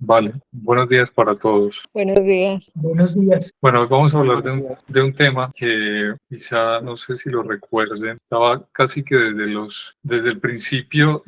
Vale, buenos días para todos. Buenos días. Buenos días. Bueno, hoy vamos a hablar de un tema que quizá no sé si lo recuerden, estaba casi que desde el principio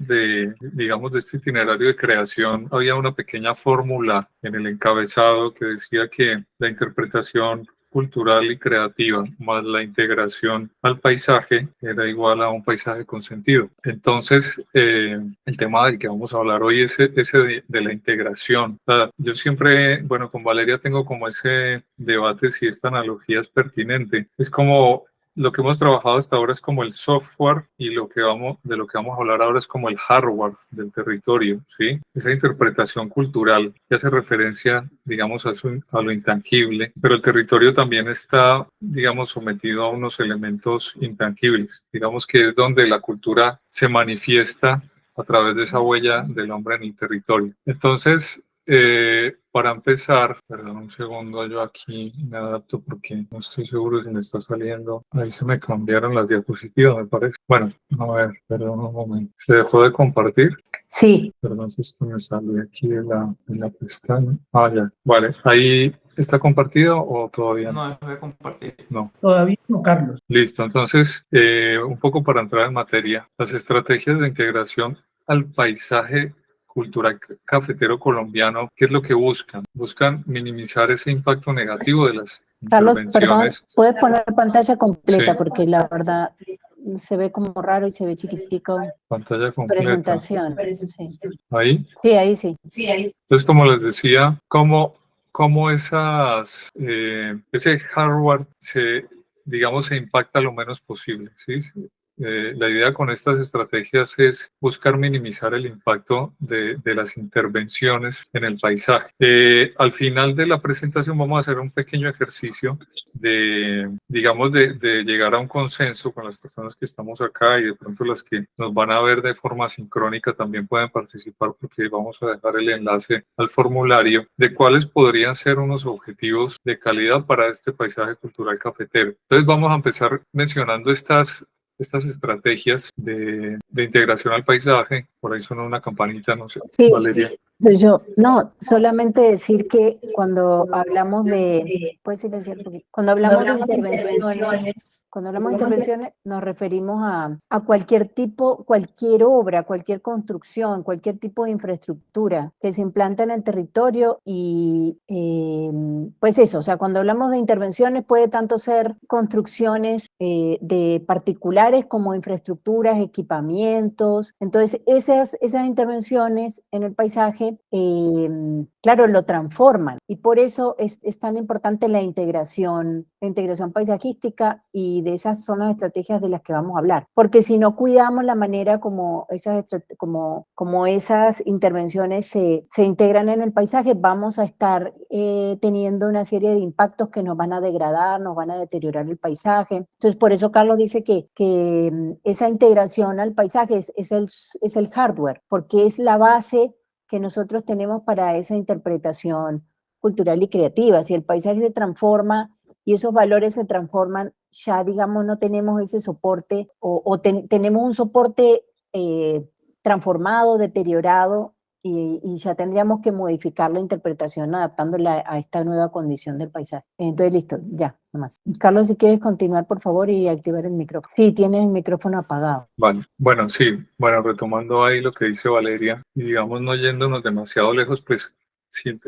digamos, de este itinerario de creación, había una pequeña fórmula en el encabezado que decía que la interpretación cultural y creativa más la integración al paisaje era igual a un paisaje con sentido. Entonces, el tema del que vamos a hablar hoy es ese de la integración. O sea, yo siempre, bueno, con Valeria tengo como ese debate si esta analogía es pertinente. Es como lo que hemos trabajado hasta ahora es como el software y de lo que vamos a hablar ahora es como el hardware del territorio, ¿sí? Esa interpretación cultural que hace referencia, digamos, a lo intangible, pero el territorio también está, digamos, sometido a unos elementos intangibles, digamos que es donde la cultura se manifiesta a través de esa huella del hombre en el territorio. Entonces, para empezar, perdón un segundo, yo aquí me adapto porque no estoy seguro si me está saliendo. Ahí se me cambiaron las diapositivas, me parece. Bueno, a ver, perdón un momento. ¿Se dejó de compartir? Sí. Perdón si esto me sale aquí de la pestaña. Ah, ya. Vale, ahí. ¿Está compartido o todavía no? No, dejo de compartir. No. Todavía no, Carlos. Listo, entonces, un poco para entrar en materia, las estrategias de integración al paisaje cultural cafetero colombiano, ¿qué es lo que buscan? Buscan minimizar ese impacto negativo de las Carlos, perdón, intervenciones. ¿puedes poner pantalla completa? Sí. Porque la verdad se ve como raro y se ve chiquitico. Pantalla completa. Presentación. Sí. ¿Ahí? Sí, ahí sí. Entonces, como les decía, cómo ese hardware digamos, se impacta lo menos posible, ¿sí? La idea con estas estrategias es buscar minimizar el impacto de las intervenciones en el paisaje. Al final de la presentación vamos a hacer un pequeño ejercicio digamos, de llegar a un consenso con las personas que estamos acá y de pronto las que nos van a ver de forma sincrónica también pueden participar porque vamos a dejar el enlace al formulario de cuáles podrían ser unos objetivos de calidad para este paisaje cultural cafetero. Entonces vamos a empezar mencionando estas estrategias de integración al paisaje. Por ahí suena una campanita, no sé, Sí, Valeria. No, solamente decir que cuando hablamos de, puedes silenciar un poquito, cuando hablamos de intervenciones, nos referimos a cualquier tipo, cualquier obra, cualquier construcción, cualquier tipo de infraestructura que se implanta en el territorio y pues eso, o sea, cuando hablamos de intervenciones puede tanto ser construcciones de particulares como infraestructuras, equipamientos. Entonces esas intervenciones en el paisaje, claro, lo transforman y por eso es tan importante la integración paisajística y de esas son las estrategias de las que vamos a hablar, porque si no cuidamos la manera como esas intervenciones se integran en el paisaje, vamos a estar teniendo una serie de impactos que nos van a degradar, nos van a deteriorar el paisaje. Entonces, por eso Carlos dice que esa integración al paisaje es el hardware, porque es la base que nosotros tenemos para esa interpretación cultural y creativa. Si el paisaje se transforma y esos valores se transforman, ya digamos no tenemos ese soporte tenemos un soporte transformado, deteriorado y ya tendríamos que modificar la interpretación adaptándola a esta nueva condición del paisaje. Entonces listo, ya, nomás. Carlos, si quieres continuar por favor y activar el micrófono. Sí, tienes el micrófono apagado. Vale, bueno, sí, bueno, retomando ahí lo que dice Valeria y digamos no yéndonos demasiado lejos, pues si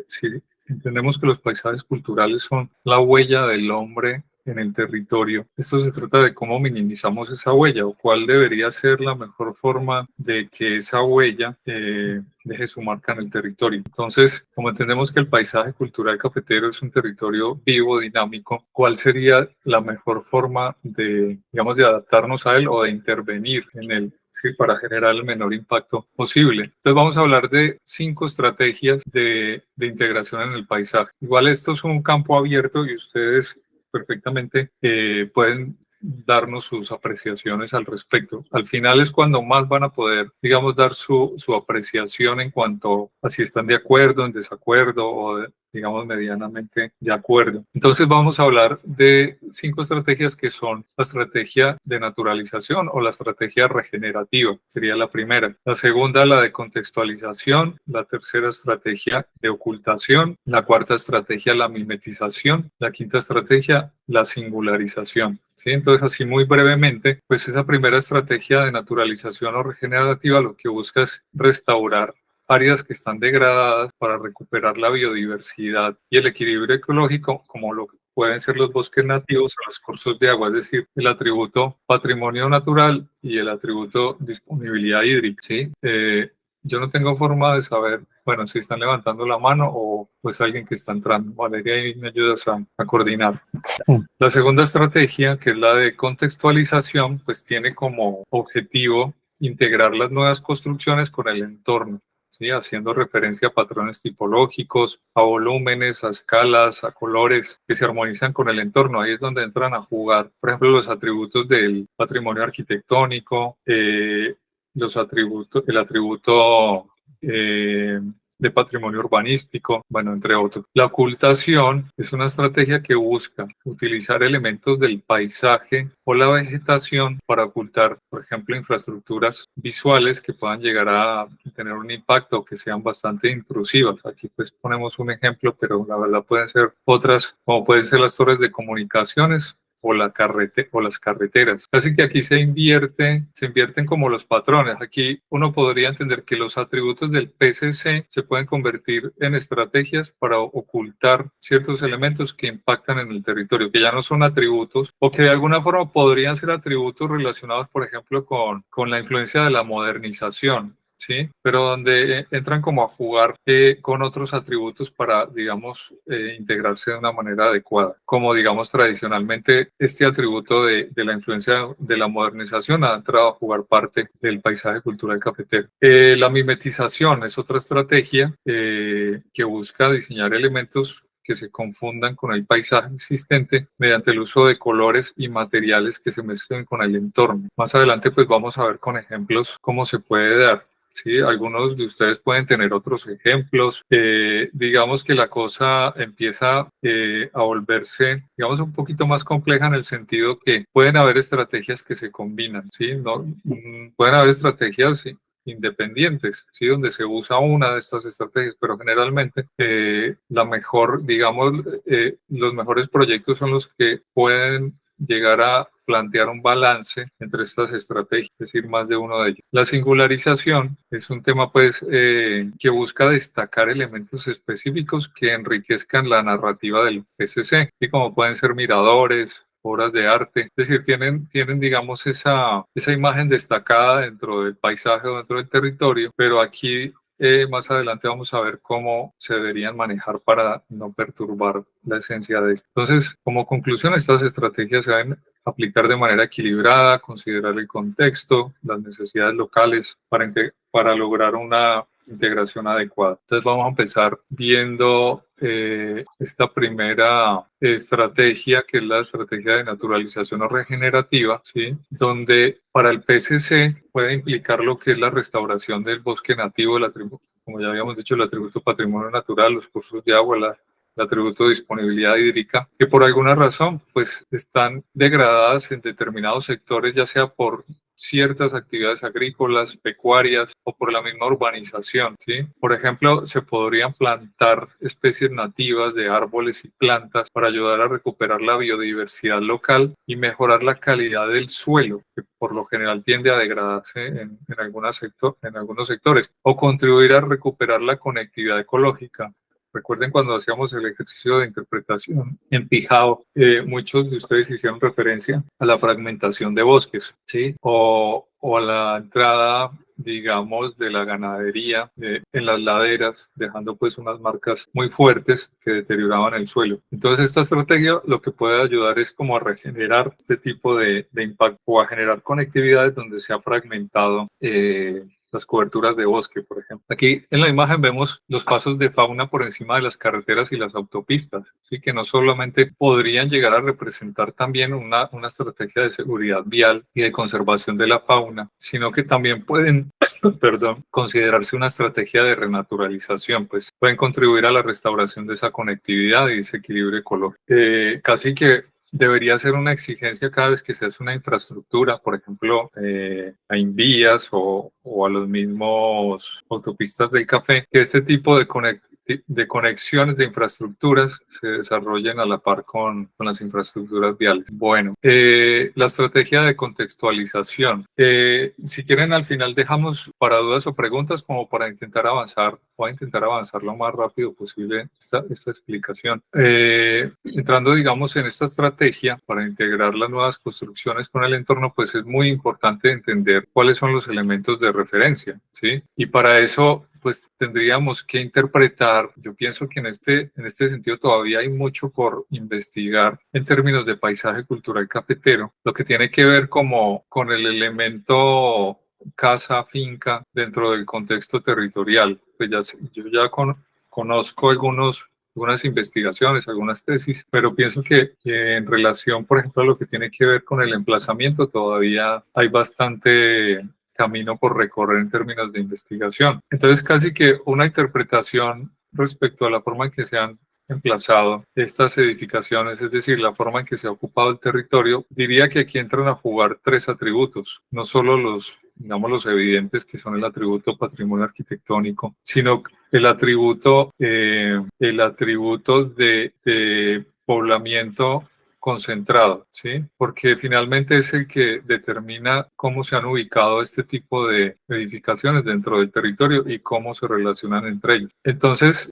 entendemos que los paisajes culturales son la huella del hombre en el territorio. Esto se trata de cómo minimizamos esa huella o cuál debería ser la mejor forma de que esa huella deje su marca en el territorio. Entonces, como entendemos que el paisaje cultural cafetero es un territorio vivo, dinámico, ¿cuál sería la mejor forma de, digamos, de adaptarnos a él o de intervenir en él? Sí, para generar el menor impacto posible. Entonces vamos a hablar de 5 estrategias de integración en el paisaje. Igual esto es un campo abierto y ustedes perfectamente pueden darnos sus apreciaciones al respecto. Al final es cuando más van a poder, digamos, dar su apreciación en cuanto a si están de acuerdo, en desacuerdo digamos, medianamente de acuerdo. Entonces vamos a hablar de 5 estrategias que son la estrategia de naturalización o la estrategia regenerativa, sería la primera. La segunda, la de contextualización. La tercera estrategia de ocultación. La cuarta estrategia, la mimetización. La quinta estrategia, la singularización. ¿Sí? Entonces, así muy brevemente, pues esa primera estrategia de naturalización o regenerativa lo que busca es restaurar áreas que están degradadas para recuperar la biodiversidad y el equilibrio ecológico, como lo pueden ser los bosques nativos o los cursos de agua, es decir, el atributo patrimonio natural y el atributo disponibilidad hídrica. ¿Sí? Yo no tengo forma de saber, bueno, si están levantando la mano o pues alguien que está entrando. Valeria, ahí me ayudas a coordinar. La segunda estrategia, que es la de contextualización, pues tiene como objetivo integrar las nuevas construcciones con el entorno, ¿sí? Haciendo referencia a patrones tipológicos, a volúmenes, a escalas, a colores que se armonizan con el entorno. Ahí es donde entran a jugar, por ejemplo, los atributos del patrimonio arquitectónico, el atributo de patrimonio urbanístico, bueno, entre otros. La ocultación es una estrategia que busca utilizar elementos del paisaje o la vegetación para ocultar, por ejemplo, infraestructuras visuales que puedan llegar a tener un impacto o que sean bastante intrusivas. Aquí pues ponemos un ejemplo, pero la verdad pueden ser otras, como pueden ser las torres de comunicaciones o las carreteras. Así que aquí se invierten como los patrones. Aquí uno podría entender que los atributos del PCC se pueden convertir en estrategias para ocultar ciertos elementos que impactan en el territorio, que ya no son atributos o que de alguna forma podrían ser atributos relacionados, por ejemplo, con la influencia de la modernización. ¿Sí? Pero donde entran como a jugar con otros atributos para, digamos, integrarse de una manera adecuada. Como, digamos, tradicionalmente este atributo de la influencia de la modernización ha entrado a jugar parte del paisaje cultural cafetero. La mimetización es otra estrategia que busca diseñar elementos que se confundan con el paisaje existente mediante el uso de colores y materiales que se mezclen con el entorno. Más adelante pues vamos a ver con ejemplos cómo se puede dar. Sí, algunos de ustedes pueden tener otros ejemplos. Digamos que la cosa empieza a volverse, digamos, un poquito más compleja en el sentido que pueden haber estrategias que se combinan, ¿sí? No, pueden haber estrategias independientes, ¿sí? Donde se usa una de estas estrategias, pero generalmente la mejor, digamos, los mejores proyectos son los que pueden llegar a plantear un balance entre estas estrategias, es decir, más de uno de ellos. La singularización es un tema pues que busca destacar elementos específicos que enriquezcan la narrativa del PCC, y como pueden ser miradores, obras de arte, es decir, tienen digamos esa imagen destacada dentro del paisaje o dentro del territorio, pero aquí más adelante vamos a ver cómo se deberían manejar para no perturbar la esencia de esto. Entonces, como conclusión, estas estrategias se deben aplicar de manera equilibrada, considerar el contexto, las necesidades locales para lograr una integración adecuada. Entonces vamos a empezar viendo esta primera estrategia, que es la estrategia de naturalización o regenerativa, ¿sí? Donde para el PCC puede implicar lo que es la restauración del bosque nativo, como ya habíamos dicho, el atributo patrimonio natural, los cursos de agua, el atributo de disponibilidad hídrica, que por alguna razón pues están degradadas en determinados sectores, ya sea por ciertas actividades agrícolas, pecuarias o por la misma urbanización, ¿sí? Por ejemplo, se podrían plantar especies nativas de árboles y plantas para ayudar a recuperar la biodiversidad local y mejorar la calidad del suelo, que por lo general tiende a degradarse en algunos sectores, o contribuir a recuperar la conectividad ecológica. Recuerden cuando hacíamos el ejercicio de interpretación en Pijao, muchos de ustedes hicieron referencia a la fragmentación de bosques, ¿sí? O a la entrada, digamos, de la ganadería en las laderas, dejando pues unas marcas muy fuertes que deterioraban el suelo. Entonces esta estrategia lo que puede ayudar es como a regenerar este tipo de impacto o a generar conectividades donde se ha fragmentado las coberturas de bosque, por ejemplo. Aquí en la imagen vemos los pasos de fauna por encima de las carreteras y las autopistas, ¿sí? Que no solamente podrían llegar a representar también una estrategia de seguridad vial y de conservación de la fauna, sino que también pueden perdón, considerarse una estrategia de renaturalización, pues pueden contribuir a la restauración de esa conectividad y ese equilibrio ecológico. Casi que debería ser una exigencia cada vez que se hace una infraestructura, por ejemplo, a Invías o a los mismos autopistas del café, que este tipo de conexiones de infraestructuras se desarrollen a la par con las infraestructuras viales. Bueno, la estrategia de contextualización. Si quieren, al final dejamos para dudas o preguntas como para intentar avanzar. Voy a intentar avanzar lo más rápido posible esta explicación. Entrando, digamos, en esta estrategia para integrar las nuevas construcciones con el entorno, pues es muy importante entender cuáles son los elementos de referencia, ¿sí? Y para eso, pues tendríamos que interpretar, yo pienso que en este sentido todavía hay mucho por investigar en términos de paisaje cultural cafetero, lo que tiene que ver como con el elemento casa, finca dentro del contexto territorial. Pues yo ya conozco algunas investigaciones, algunas tesis, pero pienso que en relación, por ejemplo, a lo que tiene que ver con el emplazamiento, todavía hay bastante camino por recorrer en términos de investigación. Entonces, casi que una interpretación respecto a la forma en que se han emplazado estas edificaciones, es decir, la forma en que se ha ocupado el territorio, diría que aquí entran a jugar tres atributos, no solo digamos, los evidentes que son el atributo patrimonio arquitectónico, sino el atributo de poblamiento concentrado, ¿sí? Porque finalmente es el que determina cómo se han ubicado este tipo de edificaciones dentro del territorio y cómo se relacionan entre ellos. Entonces,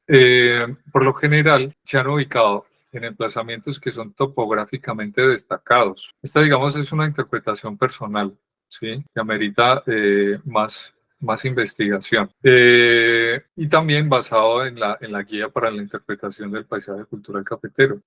por lo general, se han ubicado en emplazamientos que son topográficamente destacados. Esta, digamos, es una interpretación personal, ¿sí? Que amerita más investigación. Y también basado en la guía para la interpretación del paisaje cultural cafetero.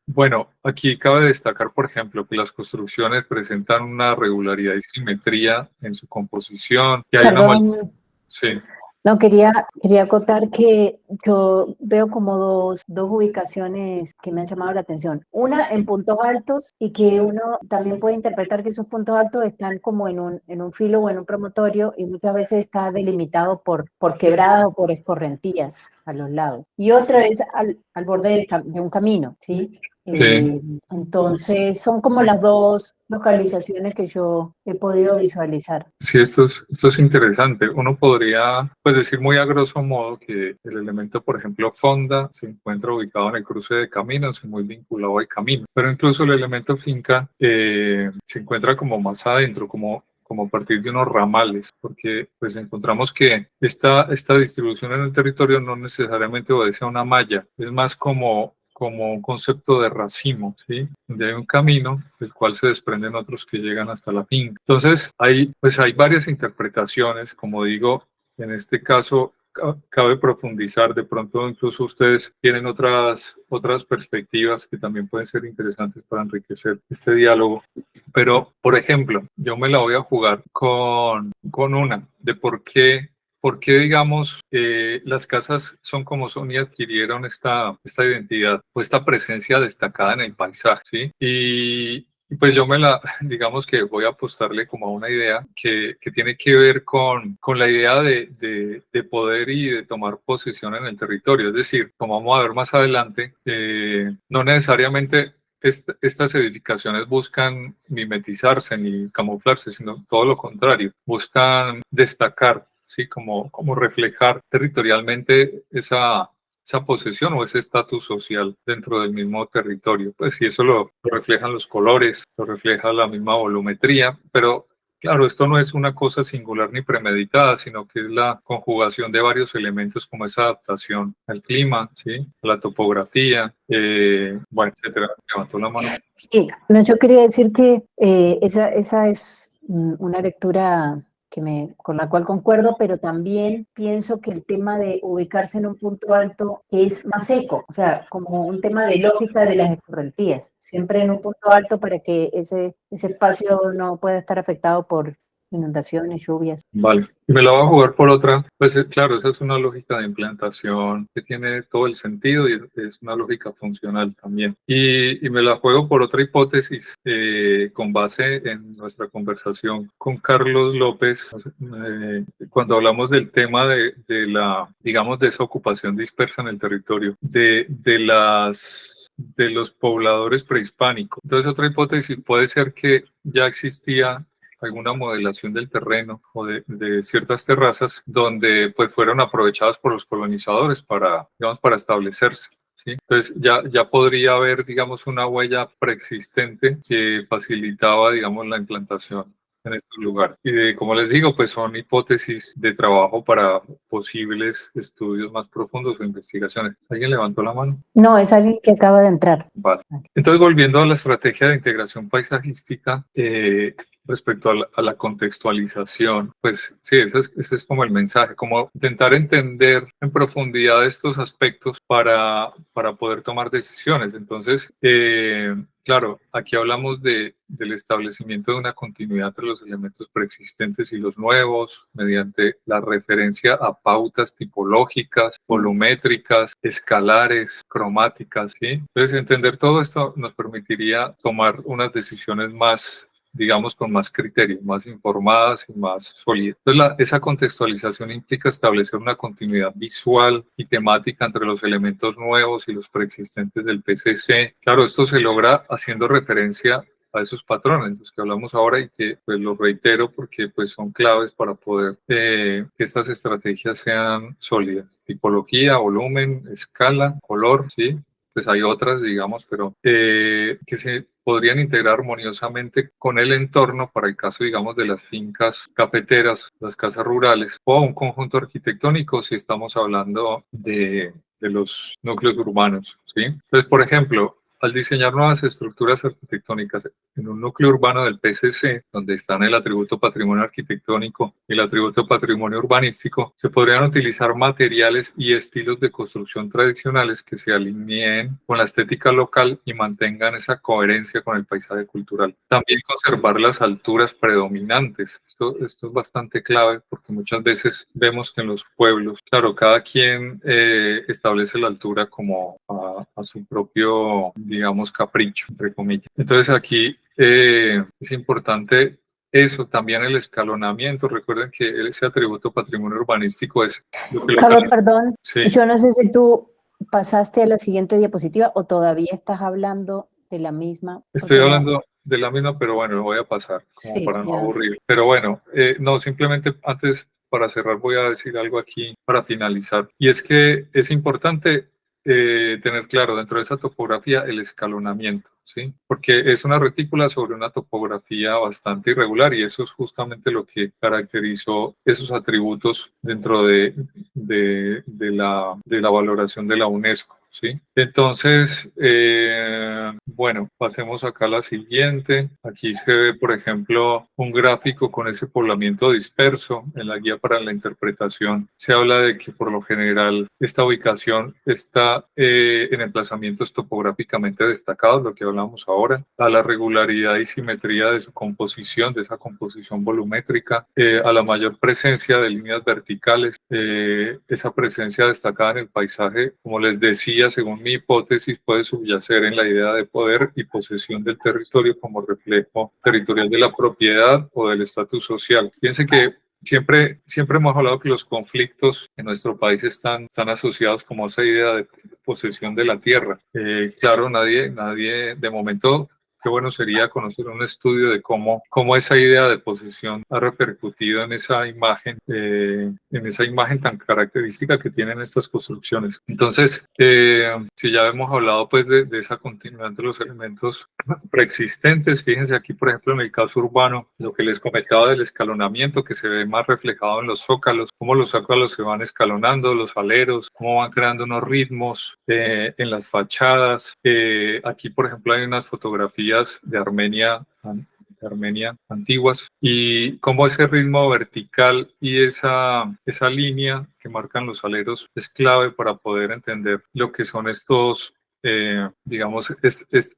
Bueno, aquí cabe destacar, por ejemplo, que las construcciones presentan una regularidad y simetría en su composición. Que hay Perdón. Sí. No, quería acotar que yo veo como dos ubicaciones que me han llamado la atención. Una en puntos altos y que uno también puede interpretar que esos puntos altos están como en un filo o en un promontorio y muchas veces está delimitado por quebradas o por escorrentías a los lados. Y otra es al borde de un camino, ¿sí? Entonces son como las dos localizaciones que yo he podido visualizar. Sí, esto es interesante. Uno podría pues decir muy a grosso modo que el elemento, por ejemplo, fonda, se encuentra ubicado en el cruce de caminos y muy vinculado al camino. Pero incluso el elemento finca se encuentra como más adentro, como a partir de unos ramales, porque pues encontramos que esta distribución en el territorio no necesariamente obedece a una malla, es más como un concepto de racimo, ¿sí? Donde hay un camino del cual se desprenden otros que llegan hasta la finca. Entonces, hay varias interpretaciones, como digo, en este caso cabe profundizar, de pronto incluso ustedes tienen otras perspectivas que también pueden ser interesantes para enriquecer este diálogo. Pero, por ejemplo, yo me la voy a jugar con una de por qué, digamos, las casas son como son y adquirieron esta identidad o esta presencia destacada en el paisaje, ¿sí? Y pues yo digamos que voy a apostarle como a una idea que tiene que ver con la idea de poder y de tomar posesión en el territorio. Es decir, como vamos a ver más adelante, no necesariamente estas edificaciones buscan mimetizarse ni camuflarse, sino todo lo contrario, buscan destacar, ¿sí? Como reflejar territorialmente esa posesión o ese estatus social dentro del mismo territorio. Pues sí, eso lo reflejan los colores, lo refleja la misma volumetría, pero claro, esto no es una cosa singular ni premeditada, sino que es la conjugación de varios elementos como esa adaptación al clima, ¿sí? A la topografía, bueno, etcétera. Levantó la mano. Sí, no, yo quería decir que esa es una lectura con la cual concuerdo, pero también pienso que el tema de ubicarse en un punto alto es más seco, o sea, como un tema de lógica de las escorrentías, siempre en un punto alto para que ese espacio no pueda estar afectado por inundaciones, lluvias. Vale, y me la voy a jugar por otra, pues claro, esa es una lógica de implantación que tiene todo el sentido y es una lógica funcional también. Y me la juego por otra hipótesis con base en nuestra conversación con Carlos López, cuando hablamos del tema de la, digamos, de esa ocupación dispersa en el territorio, de los pobladores prehispánicos. Entonces, otra hipótesis puede ser que ya existía alguna modelación del terreno o de ciertas terrazas donde pues fueron aprovechadas por los colonizadores para, digamos, para establecerse. ¿Sí? Entonces ya podría haber, digamos, una huella preexistente que facilitaba, digamos, la implantación en estos lugares. Y como les digo, pues son hipótesis de trabajo para posibles estudios más profundos o investigaciones. ¿Alguien levantó la mano? No, es alguien que acaba de entrar. Vale. Entonces, volviendo a la estrategia de integración paisajística, respecto a la contextualización, pues sí, ese es como el mensaje, como intentar entender en profundidad estos aspectos para poder tomar decisiones. Entonces, claro, aquí hablamos del establecimiento de una continuidad entre los elementos preexistentes y los nuevos, mediante la referencia a pautas tipológicas, volumétricas, escalares, cromáticas, ¿sí? Entonces, entender todo esto nos permitiría tomar unas decisiones más, digamos, con más criterio, más informadas y más sólidas. Entonces, esa contextualización implica establecer una continuidad visual y temática entre los elementos nuevos y los preexistentes del PCC. Claro, esto se logra haciendo referencia a esos patrones, los que hablamos ahora y que pues los reitero porque pues son claves para poder que estas estrategias sean sólidas. Tipología, volumen, escala, color, ¿sí? Pues hay otras, digamos, pero que se podrían integrar armoniosamente con el entorno para el caso, digamos, de las fincas cafeteras, las casas rurales o un conjunto arquitectónico si estamos hablando de los núcleos urbanos, ¿sí? Entonces, por ejemplo, al diseñar nuevas estructuras arquitectónicas en un núcleo urbano del PCC, donde están el atributo patrimonio arquitectónico y el atributo patrimonio urbanístico, se podrían utilizar materiales y estilos de construcción tradicionales que se alineen con la estética local y mantengan esa coherencia con el paisaje cultural. También conservar las alturas predominantes. Esto es bastante clave porque muchas veces vemos que en los pueblos, claro, cada quien establece la altura como a su propio, digamos, capricho, entre comillas. Entonces aquí es importante eso, también el escalonamiento. Recuerden que ese atributo patrimonio urbanístico es lo que Carlos, perdón, sí. yo no sé si tú pasaste a la siguiente diapositiva o todavía estás hablando de la misma. Estoy hablando de la misma, pero bueno, lo voy a pasar como Sí, para no ya. aburrir. Pero bueno, no, simplemente antes para cerrar voy a decir algo aquí para finalizar. Y es que es importante tener claro dentro de esa topografía el escalonamiento, ¿sí? Porque es una retícula sobre una topografía bastante irregular y eso es justamente lo que caracterizó esos atributos dentro de la valoración de la UNESCO, ¿sí? Entonces, bueno, pasemos acá a la siguiente. Aquí se ve, por ejemplo, un gráfico con ese poblamiento disperso. En la guía para la interpretación se habla de que por lo general esta ubicación está en emplazamientos topográficamente destacados, lo que hablamos ahora, a la regularidad y simetría de su composición, de esa composición volumétrica, a la mayor presencia de líneas verticales, esa presencia destacada en el paisaje, como les decía, según mi hipótesis, puede subyacer en la idea de poder y posesión del territorio como reflejo territorial de la propiedad o del estatus social. Fíjense que siempre hemos hablado que los conflictos en nuestro país están asociados como a esa idea de posesión de la tierra. Claro, nadie de momento, qué bueno sería conocer un estudio de cómo esa idea de posesión ha repercutido en esa imagen tan característica que tienen estas construcciones. Entonces, si ya hemos hablado pues de esa continuidad entre los elementos preexistentes, fíjense aquí, por ejemplo, en el caso urbano, lo que les comentaba del escalonamiento que se ve más reflejado en los zócalos, cómo los zócalos se van escalonando, los aleros, cómo van creando unos ritmos en las fachadas. Aquí, por ejemplo, hay unas fotografías de Armenia antiguas y cómo ese ritmo vertical y esa línea que marcan los aleros es clave para poder entender lo que son estos digamos, es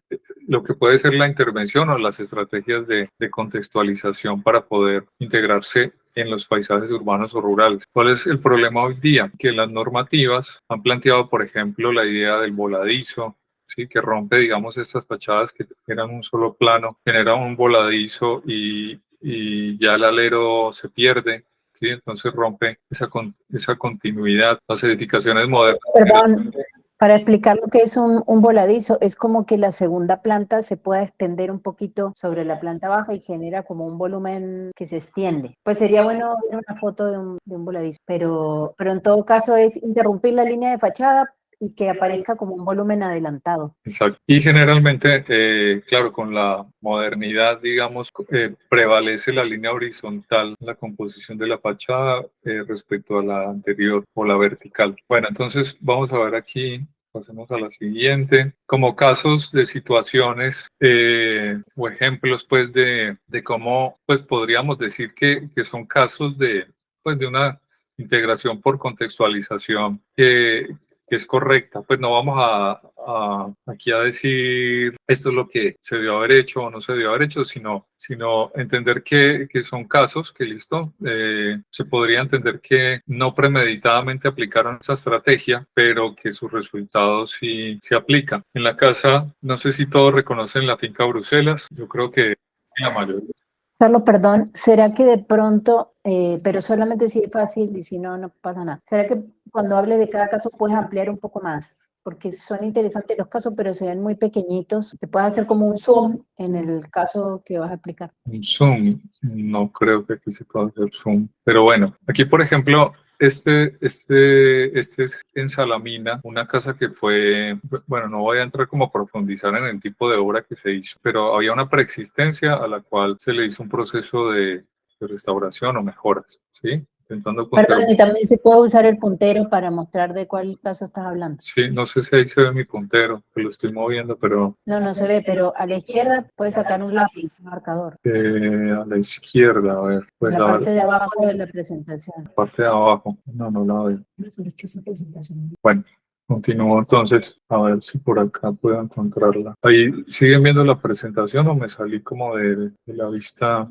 lo que puede ser la intervención o las estrategias de contextualización para poder integrarse en los paisajes urbanos o rurales. ¿Cuál es el problema hoy día? Que las normativas han planteado, por ejemplo, la idea del voladizo, ¿sí? Que rompe, digamos, estas fachadas que eran un solo plano, genera un voladizo y ya el alero se pierde. ¿Sí? Entonces rompe esa continuidad. Las edificaciones modernas. Perdón, para explicar lo que es un voladizo, es como que la segunda planta se pueda extender un poquito sobre la planta baja y genera como un volumen que se extiende. Pues sería bueno ver una foto de un voladizo, pero en todo caso es interrumpir la línea de fachada y que aparezca como un volumen adelantado. Exacto. Y generalmente, claro, con la modernidad, digamos, prevalece la línea horizontal en la composición de la fachada respecto a la anterior o la vertical. Bueno, entonces vamos a ver aquí. Pasemos a la siguiente. Como casos de situaciones o ejemplos, pues, de cómo, pues, podríamos decir que son casos pues, de una integración por contextualización que es correcta. Pues no vamos aquí a decir esto es lo que se debió haber hecho o no se debió haber hecho, sino entender que son casos que, listo, se podría entender que no premeditadamente aplicaron esa estrategia, pero que sus resultados sí se aplican. En la casa, no sé si todos reconocen la finca Bruselas, yo creo que la mayoría. Carlos, perdón, ¿será que de pronto, pero solamente si es fácil y si no, no pasa nada? ¿Será que cuando hable de cada caso puedes ampliar un poco más? Porque son interesantes los casos, pero se ven muy pequeñitos. Te puedes hacer como un zoom en el caso que vas a explicar. Un zoom, no creo que aquí se pueda hacer zoom. Pero bueno, aquí por ejemplo, este es en Salamina, una casa que fue, bueno, no voy a entrar como a profundizar en el tipo de obra que se hizo, pero había una preexistencia a la cual se le hizo un proceso de restauración o mejoras, ¿sí? Intentando Perdón, y también se puede usar el puntero para mostrar de cuál caso estás hablando. Sí, no sé si ahí se ve mi puntero, que lo estoy moviendo, pero... No se ve, pero a la izquierda puedes sacar un lápiz, un marcador. A la izquierda, a ver. Pues la parte de abajo de la presentación. La parte de abajo, no la veo. Bueno, continúo entonces, a ver si por acá puedo encontrarla. Ahí, ¿siguen viendo la presentación o me salí como de la vista?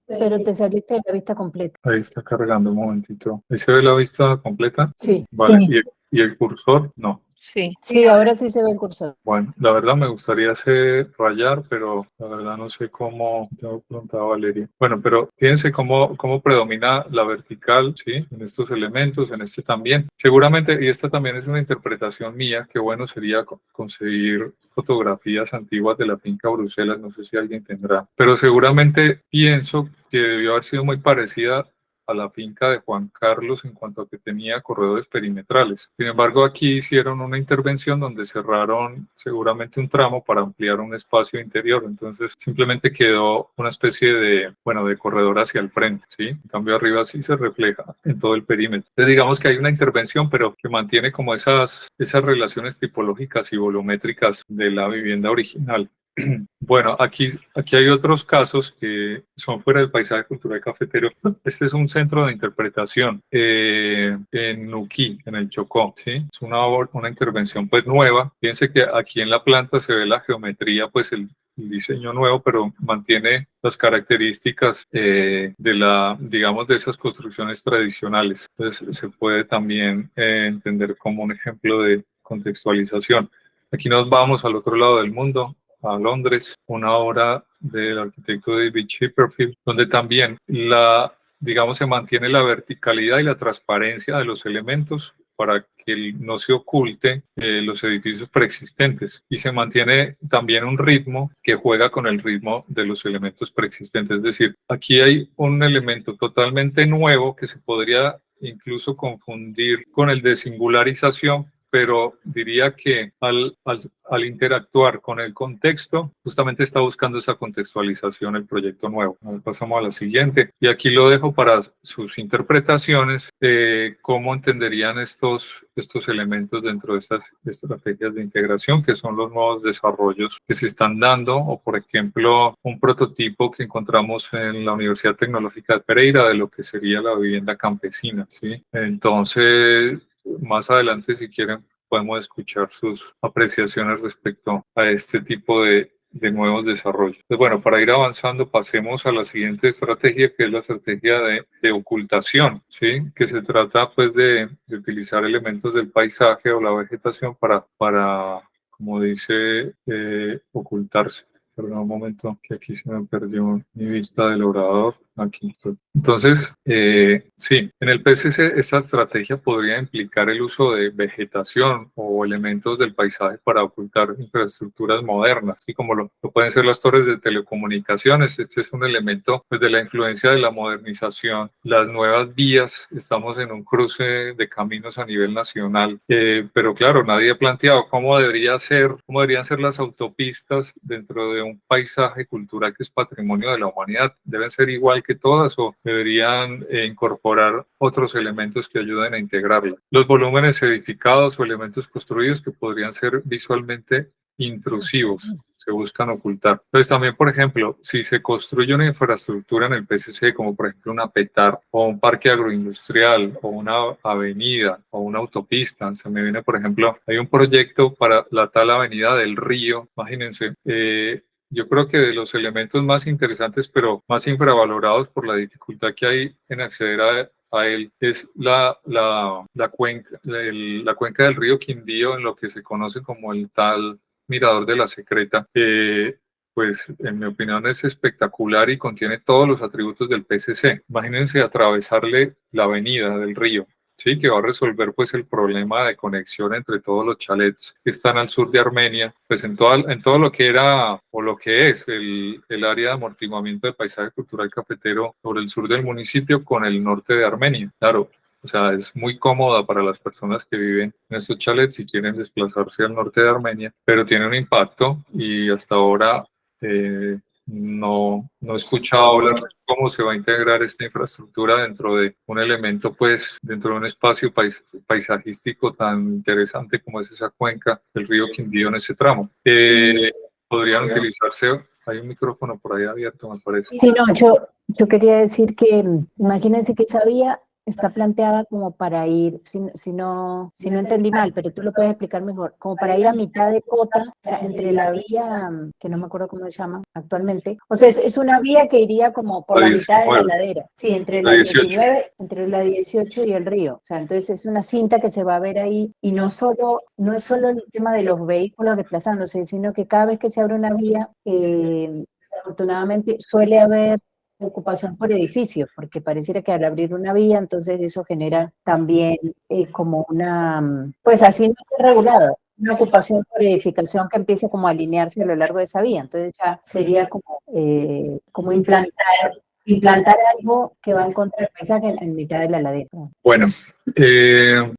Pero te saliste de la vista completa. Ahí está cargando un momentito. ¿Ahí se ve la vista completa? Sí. Vale, Sí. ¿Y el cursor? No. Sí, ahora sí se ve el cursor. Bueno, la verdad me gustaría hacer rayar, pero la verdad no sé cómo. Tengo que preguntar a Valeria. Bueno, pero fíjense cómo predomina la vertical, ¿sí? En estos elementos, en este también. Seguramente, y esta también es una interpretación mía, que bueno sería conseguir fotografías antiguas de la finca Bruselas, no sé si alguien tendrá, pero seguramente pienso que debió haber sido muy parecida a la finca de Juan Carlos en cuanto a que tenía corredores perimetrales. Sin embargo, aquí hicieron una intervención donde cerraron seguramente un tramo para ampliar un espacio interior. Entonces, simplemente quedó una especie de corredor hacia el frente, ¿sí? En cambio, arriba sí se refleja en todo el perímetro. Entonces, digamos que hay una intervención, pero que mantiene como esas relaciones tipológicas y volumétricas de la vivienda original. Bueno, aquí hay otros casos que son fuera del paisaje cultural cafetero. Este es un centro de interpretación en Nuquí, en el Chocó, ¿sí? Es una intervención pues nueva. Fíjense que aquí en la planta se ve la geometría, pues el diseño nuevo, pero mantiene las características de esas construcciones tradicionales. Entonces se puede también entender como un ejemplo de contextualización. Aquí nos vamos al otro lado del mundo, a Londres, una obra del arquitecto David Chipperfield, donde también se mantiene la verticalidad y la transparencia de los elementos para que no se oculte los edificios preexistentes, y se mantiene también un ritmo que juega con el ritmo de los elementos preexistentes. Es decir, aquí hay un elemento totalmente nuevo que se podría incluso confundir con el de singularización, pero diría que al interactuar con el contexto, justamente está buscando esa contextualización el proyecto nuevo. Pasamos a la siguiente, y aquí lo dejo para sus interpretaciones, cómo entenderían estos elementos dentro de estas estrategias de integración, que son los nuevos desarrollos que se están dando, o por ejemplo, un prototipo que encontramos en la Universidad Tecnológica de Pereira de lo que sería la vivienda campesina, ¿sí? Entonces, más adelante, si quieren, podemos escuchar sus apreciaciones respecto a este tipo de nuevos desarrollos. Pues bueno, para ir avanzando, pasemos a la siguiente estrategia, que es la estrategia de ocultación, ¿sí? Que se trata pues de utilizar elementos del paisaje o la vegetación para como dice, ocultarse. Perdón un momento, que aquí se me perdió mi vista del orador. Aquí estoy. Entonces, sí, en el PCC esta estrategia podría implicar el uso de vegetación o elementos del paisaje para ocultar infraestructuras modernas, y como lo pueden ser las torres de telecomunicaciones. Este es un elemento pues, de la influencia de la modernización, las nuevas vías. Estamos en un cruce de caminos a nivel nacional, pero claro, nadie ha planteado cómo deberían ser las autopistas dentro de un paisaje cultural que es patrimonio de la humanidad. Deben ser igual que todas o deberían incorporar otros elementos que ayuden a integrarla. Los volúmenes edificados o elementos construidos que podrían ser visualmente intrusivos se buscan ocultar. Entonces también, por ejemplo, si se construye una infraestructura en el PCC, como por ejemplo una PETAR o un parque agroindustrial o una avenida o una autopista, se me viene, por ejemplo, hay un proyecto para la tal avenida del Río, imagínense, yo creo que de los elementos más interesantes, pero más infravalorados por la dificultad que hay en acceder a él, es la cuenca del río Quindío, en lo que se conoce como el tal Mirador de la Secreta. Pues en mi opinión es espectacular y contiene todos los atributos del PCC. Imagínense atravesarle la avenida del río, sí, que va a resolver pues el problema de conexión entre todos los chalets que están al sur de Armenia, pues en todo lo que era o lo que es el área de amortiguamiento del paisaje cultural cafetero sobre el sur del municipio con el norte de Armenia. Claro, o sea, es muy cómoda para las personas que viven en estos chalets si quieren desplazarse al norte de Armenia, pero tiene un impacto y hasta ahora no he escuchado hablar de cómo se va a integrar esta infraestructura dentro de un elemento, pues, dentro de un espacio paisajístico tan interesante como es esa cuenca del río Quindío en ese tramo. Podrían utilizarse, hay un micrófono por ahí abierto, me parece. Sí, no, yo quería decir que imagínense que esa vía está planteada como para ir, si no entendí mal, pero tú lo puedes explicar mejor, como para ir a mitad de cota, o sea, entre la vía, que no me acuerdo cómo se llama actualmente, o sea, es una vía que iría como por la mitad de la ladera, sí, entre la 19, entre la 18 y el río, o sea, entonces es una cinta que se va a ver ahí, y no es solo el tema de los vehículos desplazándose, sino que cada vez que se abre una vía, desafortunadamente suele haber ocupación por edificios, porque pareciera que al abrir una vía, entonces eso genera también como una, pues así no está regulado, una ocupación por edificación que empiece como a alinearse a lo largo de esa vía. Entonces ya sería como implantar algo que va en contra del paisaje en mitad de la ladera. Bueno,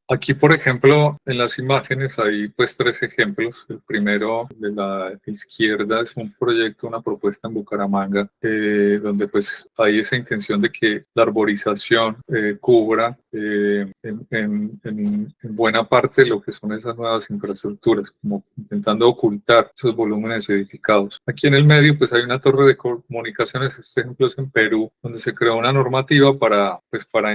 aquí por ejemplo en las imágenes hay pues 3 ejemplos. El primero de la izquierda es un proyecto, una propuesta en Bucaramanga, donde pues hay esa intención de que la arborización cubra en buena parte lo que son esas nuevas infraestructuras, como intentando ocultar esos volúmenes edificados. Aquí en el medio pues hay una torre de comunicaciones, este ejemplo es en Perú, donde se creó una normativa para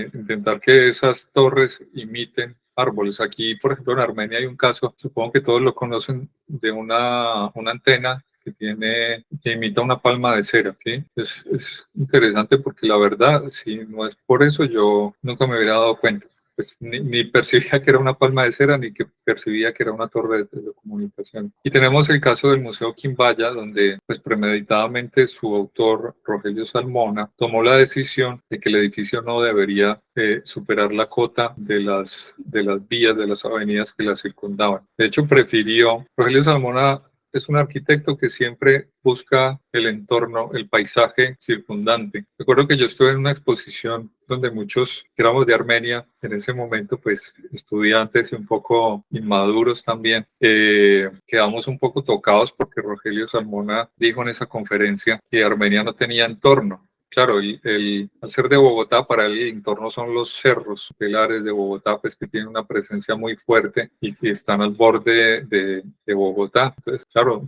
intentar que esas torres imiten árboles. Aquí, por ejemplo, en Armenia hay un caso, supongo que todos lo conocen, de una antena que imita una palma de cera, ¿sí? Es interesante porque la verdad, si no es por eso, yo nunca me hubiera dado cuenta. Pues ni percibía que era una palma de cera, ni que percibía que era una torre de telecomunicación. Y tenemos el caso del Museo Quimbaya, donde pues premeditadamente su autor, Rogelio Salmona, tomó la decisión de que el edificio no debería superar la cota de las vías, de las avenidas que la circundaban. De hecho, Rogelio Salmona es un arquitecto que siempre busca el entorno, el paisaje circundante. Recuerdo que yo estuve en una exposición donde muchos que éramos de Armenia, en ese momento, pues estudiantes y un poco inmaduros también, quedamos un poco tocados porque Rogelio Salmona dijo en esa conferencia que Armenia no tenía entorno. Claro, al ser de Bogotá, para él el entorno son los cerros pilares de Bogotá, pues que tienen una presencia muy fuerte y que están al borde de Bogotá. Entonces, claro,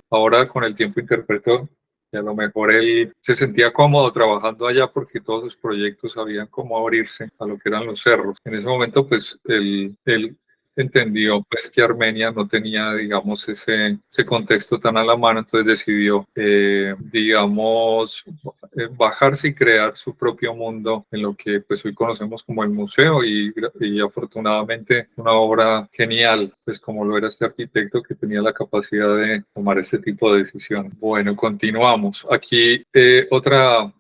ahora con el tiempo interpretó y a lo mejor él se sentía cómodo trabajando allá porque todos sus proyectos sabían cómo abrirse a lo que eran los cerros. En ese momento, pues, él entendió pues que Armenia no tenía, digamos, ese contexto tan a la mano, entonces decidió, digamos, bajarse y crear su propio mundo en lo que pues hoy conocemos como el museo y afortunadamente una obra genial, pues como lo era este arquitecto que tenía la capacidad de tomar este tipo de decisiones. Bueno, continuamos. Aquí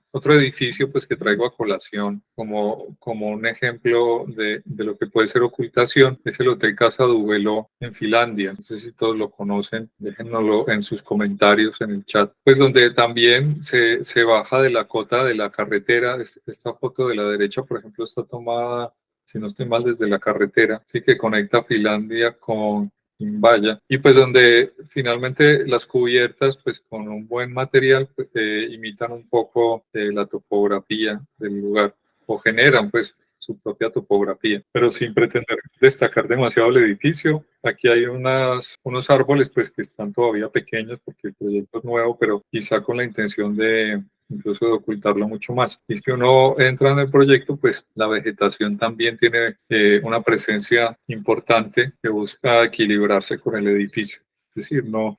otro edificio pues que traigo a colación como un ejemplo de lo que puede ser ocultación es el Hotel Casa Duvelo en Finlandia. No sé si todos lo conocen, déjennoslo en sus comentarios en el chat. Pues donde también se baja de la cota de la carretera. Esta foto de la derecha, por ejemplo, está tomada, si no estoy mal, desde la carretera, sí, que conecta Finlandia con Vaya, y pues donde finalmente las cubiertas pues con un buen material pues, imitan un poco la topografía del lugar o generan pues su propia topografía, pero sin pretender destacar demasiado el edificio. Aquí hay unos árboles pues que están todavía pequeños porque el proyecto es nuevo, pero quizá con la intención de incluso de ocultarlo mucho más. Y si uno entra en el proyecto, pues la vegetación también tiene una presencia importante que busca equilibrarse con el edificio. Es decir, no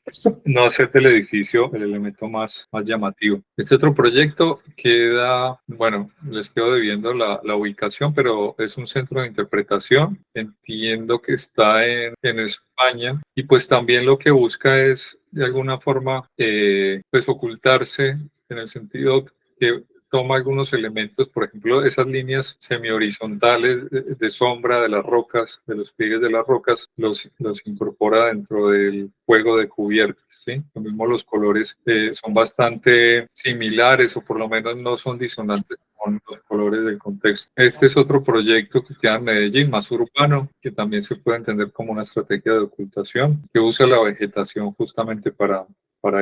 hacer del edificio el elemento más llamativo. Este otro proyecto queda, bueno, les quedo debiendo la ubicación, pero es un centro de interpretación. Entiendo que está en España y pues también lo que busca es de alguna forma pues ocultarse en el sentido que toma algunos elementos, por ejemplo, esas líneas semihorizontales de sombra de las rocas, de los pliegues de las rocas, los incorpora dentro del juego de cubiertas, ¿sí? Lo mismo los colores son bastante similares o por lo menos no son disonantes con los colores del contexto. Este es otro proyecto que queda en Medellín, más urbano, que también se puede entender como una estrategia de ocultación, que usa la vegetación justamente para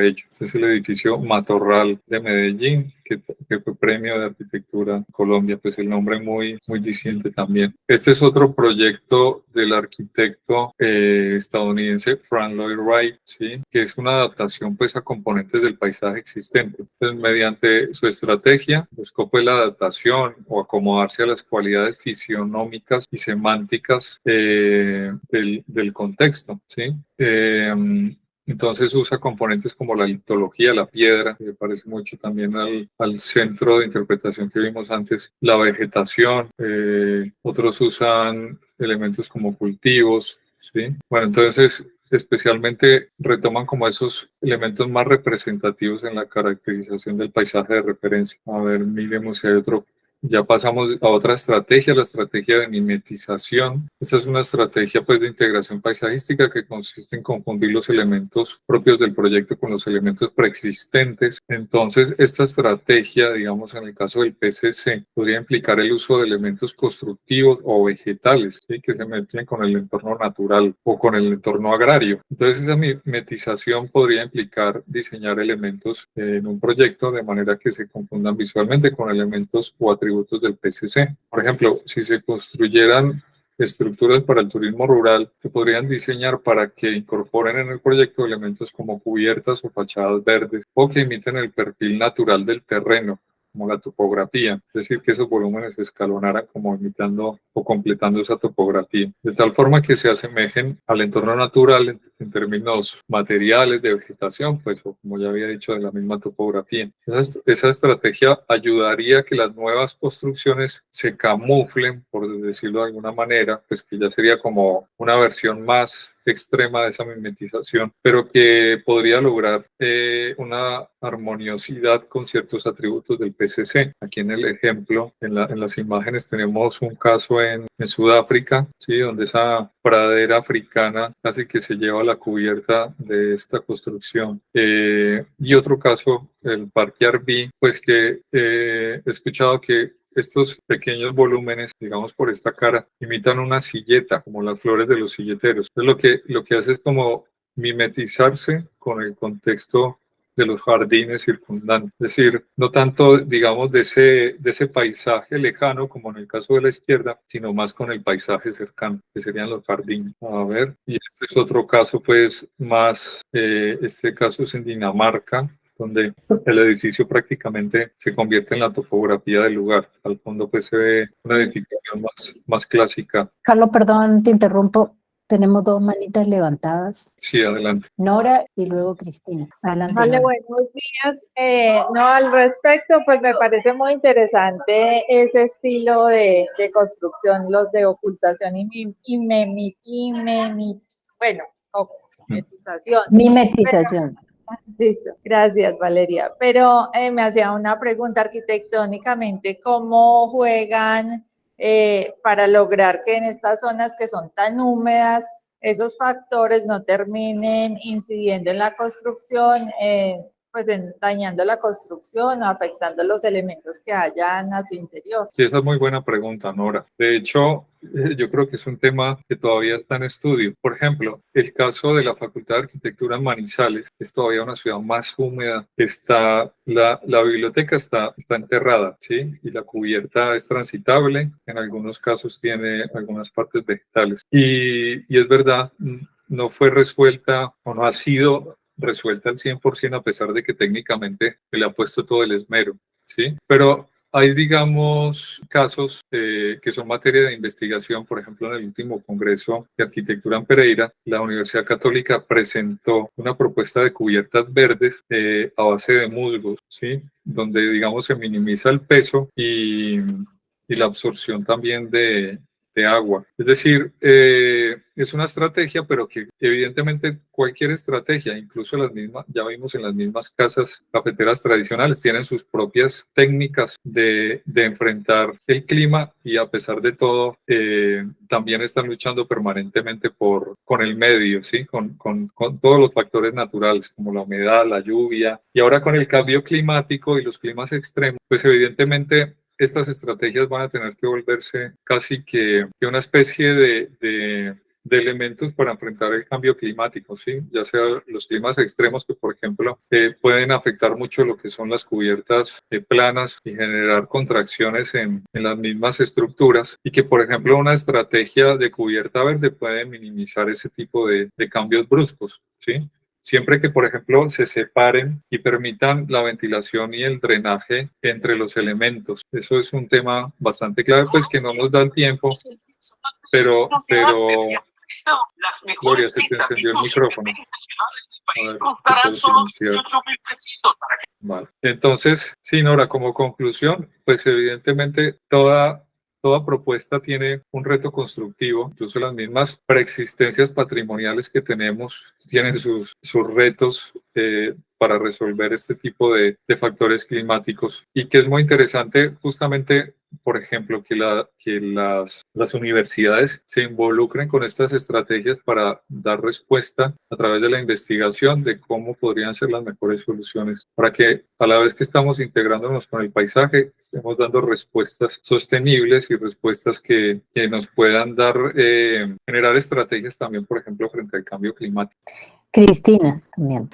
ello. Este es el edificio Matorral de Medellín, que fue premio de arquitectura en Colombia, pues el nombre muy diciente también. Este es otro proyecto del arquitecto estadounidense Frank Lloyd Wright, ¿sí? Que es una adaptación pues a componentes del paisaje existente. Entonces, mediante su estrategia, buscó pues la adaptación o acomodarse a las cualidades fisionómicas y semánticas del contexto, ¿sí? Entonces usa componentes como la litología, la piedra, que me parece mucho también al centro de interpretación que vimos antes, la vegetación, otros usan elementos como cultivos, ¿sí? Bueno, entonces especialmente retoman como esos elementos más representativos en la caracterización del paisaje de referencia. A ver, miremos si hay otro. Ya pasamos a otra estrategia, la estrategia de mimetización. Esta es una estrategia pues, de integración paisajística que consiste en confundir los elementos propios del proyecto con los elementos preexistentes. Entonces, esta estrategia, digamos en el caso del PCC, podría implicar el uso de elementos constructivos o vegetales, ¿sí? Que se mezclen con el entorno natural o con el entorno agrario. Entonces, esa mimetización podría implicar diseñar elementos en un proyecto de manera que se confundan visualmente con elementos o atributos del PCC. Por ejemplo, si se construyeran estructuras para el turismo rural, se podrían diseñar para que incorporen en el proyecto elementos como cubiertas o fachadas verdes o que imiten el perfil natural del terreno, como la topografía, es decir, que esos volúmenes se escalonaran como imitando o completando esa topografía, de tal forma que se asemejen al entorno natural en términos materiales de vegetación, pues, o como ya había dicho, de la misma topografía. Esa estrategia ayudaría a que las nuevas construcciones se camuflen, por decirlo de alguna manera, pues que ya sería como una versión más extrema de esa mimetización, pero que podría lograr una armoniosidad con ciertos atributos del PCC. Aquí en el ejemplo, en las imágenes tenemos un caso en Sudáfrica, ¿sí? Donde esa pradera africana casi que se lleva la cubierta de esta construcción. Y otro caso, el Parque Arví, pues que he escuchado que estos pequeños volúmenes, digamos por esta cara, imitan una silleta, como las flores de los silleteros. Entonces lo que hace es como mimetizarse con el contexto de los jardines circundantes. Es decir, no tanto, digamos, de ese paisaje lejano, como en el caso de la izquierda, sino más con el paisaje cercano, que serían los jardines. A ver, y este es otro caso, pues, más, este caso es en Dinamarca, donde el edificio prácticamente se convierte en la topografía del lugar. Al fondo pues se ve una edificación más clásica. Carlos, perdón, te interrumpo. Tenemos dos manitas levantadas, Sí, adelante. Nora y luego Cristina. Adelante, Vale, Nora. buenos días. No, al respecto, pues me parece muy interesante ese estilo de construcción, los de ocultación bueno, mimetización. Mimetización. Listo, gracias Valeria. Pero me hacía una pregunta arquitectónicamente, ¿cómo juegan para lograr que en estas zonas que son tan húmedas, esos factores no terminen incidiendo en la construcción, dañando la construcción o afectando los elementos que hayan a su interior? Sí, esa es muy buena pregunta, Nora. De hecho, yo creo que es un tema que todavía está en estudio. Por ejemplo, el caso de la Facultad de Arquitectura en Manizales es todavía una ciudad más húmeda. La biblioteca está enterrada, ¿sí? Y la cubierta es transitable. En algunos casos tiene algunas partes vegetales. Y es verdad, no fue resuelta o no ha sido resuelta al 100% a pesar de que técnicamente se le ha puesto todo el esmero, ¿sí? Pero hay, digamos, casos que son materia de investigación. Por ejemplo, en el último Congreso de Arquitectura en Pereira, la Universidad Católica presentó una propuesta de cubiertas verdes a base de musgos, ¿sí? Donde, digamos, se minimiza el peso y la absorción también de agua. Es decir, es una estrategia, pero que evidentemente cualquier estrategia, incluso las mismas, ya vimos en las mismas casas cafeteras tradicionales, tienen sus propias técnicas de enfrentar el clima y a pesar de todo, también están luchando permanentemente con el medio, ¿sí? Con todos los factores naturales como la humedad, la lluvia y ahora con el cambio climático y los climas extremos, pues evidentemente estas estrategias van a tener que volverse casi que una especie de elementos para enfrentar el cambio climático, ¿sí? Ya sea los climas extremos que, por ejemplo, pueden afectar mucho lo que son las cubiertas planas y generar contracciones en las mismas estructuras y que, por ejemplo, una estrategia de cubierta verde puede minimizar ese tipo de cambios bruscos, ¿sí? Siempre que, por ejemplo, se separen y permitan la ventilación y el drenaje entre los elementos. Eso es un tema bastante clave, pues que no nos da el tiempo, pero Gloria, se te encendió el micrófono. A ver, vale. Entonces, sí, Nora, como conclusión, pues evidentemente toda propuesta tiene un reto constructivo, incluso las mismas preexistencias patrimoniales que tenemos tienen sus retos para resolver este tipo de factores climáticos y que es muy interesante justamente, por ejemplo, que las universidades se involucren con estas estrategias para dar respuesta a través de la investigación de cómo podrían ser las mejores soluciones para que a la vez que estamos integrándonos con el paisaje, estemos dando respuestas sostenibles y respuestas que nos puedan dar, generar estrategias también, por ejemplo, frente al cambio climático. Cristina, también.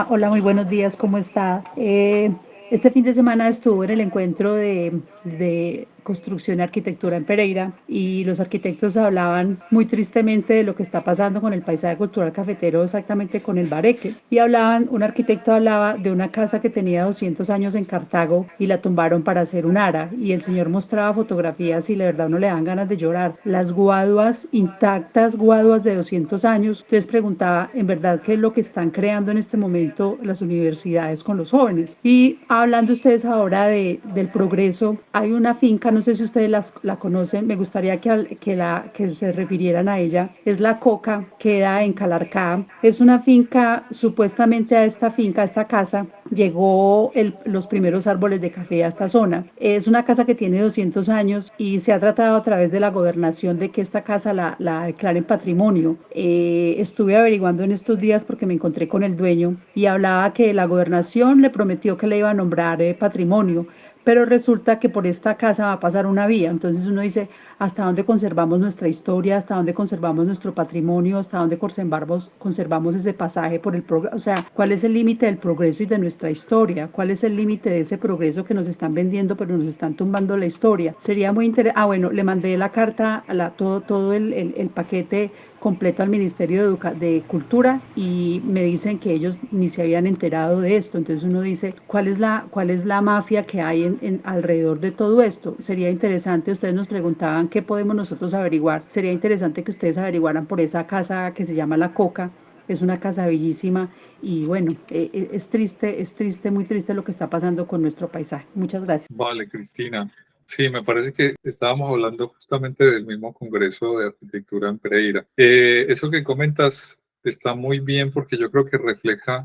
Hola, muy buenos días, ¿cómo está? Este fin de semana estuve en el encuentro de construcción y arquitectura en Pereira y los arquitectos hablaban muy tristemente de lo que está pasando con el paisaje cultural cafetero, exactamente con el Bareque. Y un arquitecto hablaba de una casa que tenía 200 años en Cartago y la tumbaron para hacer un ara. Y el señor mostraba fotografías y la verdad uno le dan ganas de llorar. Las guaduas intactas, guaduas de 200 años. Entonces preguntaba, en verdad, ¿qué es lo que están creando en este momento las universidades con los jóvenes? Y hablando ustedes ahora del progreso, hay una finca, no sé si ustedes la conocen, me gustaría que se refirieran a ella, es La Coca, queda en Calarcá, es una finca, supuestamente a esta casa, llegó los primeros árboles de café a esta zona, es una casa que tiene 200 años y se ha tratado a través de la gobernación de que esta casa la declaren patrimonio. Estuve averiguando en estos días porque me encontré con el dueño y hablaba que la gobernación le prometió que le iba a nombrar patrimonio, pero resulta que por esta casa va a pasar una vía. Entonces uno dice, ¿hasta dónde conservamos nuestra historia? ¿Hasta dónde conservamos nuestro patrimonio? ¿Hasta dónde conservamos ese pasaje por el progreso? O sea, ¿cuál es el límite del progreso y de nuestra historia? ¿Cuál es el límite de ese progreso que nos están vendiendo, pero nos están tumbando la historia? Sería muy interesante. Bueno, le mandé la carta, todo el paquete completo al Ministerio de Cultura y me dicen que ellos ni se habían enterado de esto. Entonces uno dice, ¿cuál es la mafia que hay alrededor de todo esto? Sería interesante, ustedes nos preguntaban ¿qué podemos nosotros averiguar? Sería interesante que ustedes averiguaran por esa casa que se llama La Coca. Es una casa bellísima y bueno, es triste, muy triste lo que está pasando con nuestro paisaje. Muchas gracias. Vale, Cristina. Sí, me parece que estábamos hablando justamente del mismo Congreso de Arquitectura en Pereira. Eso que comentas está muy bien porque yo creo que refleja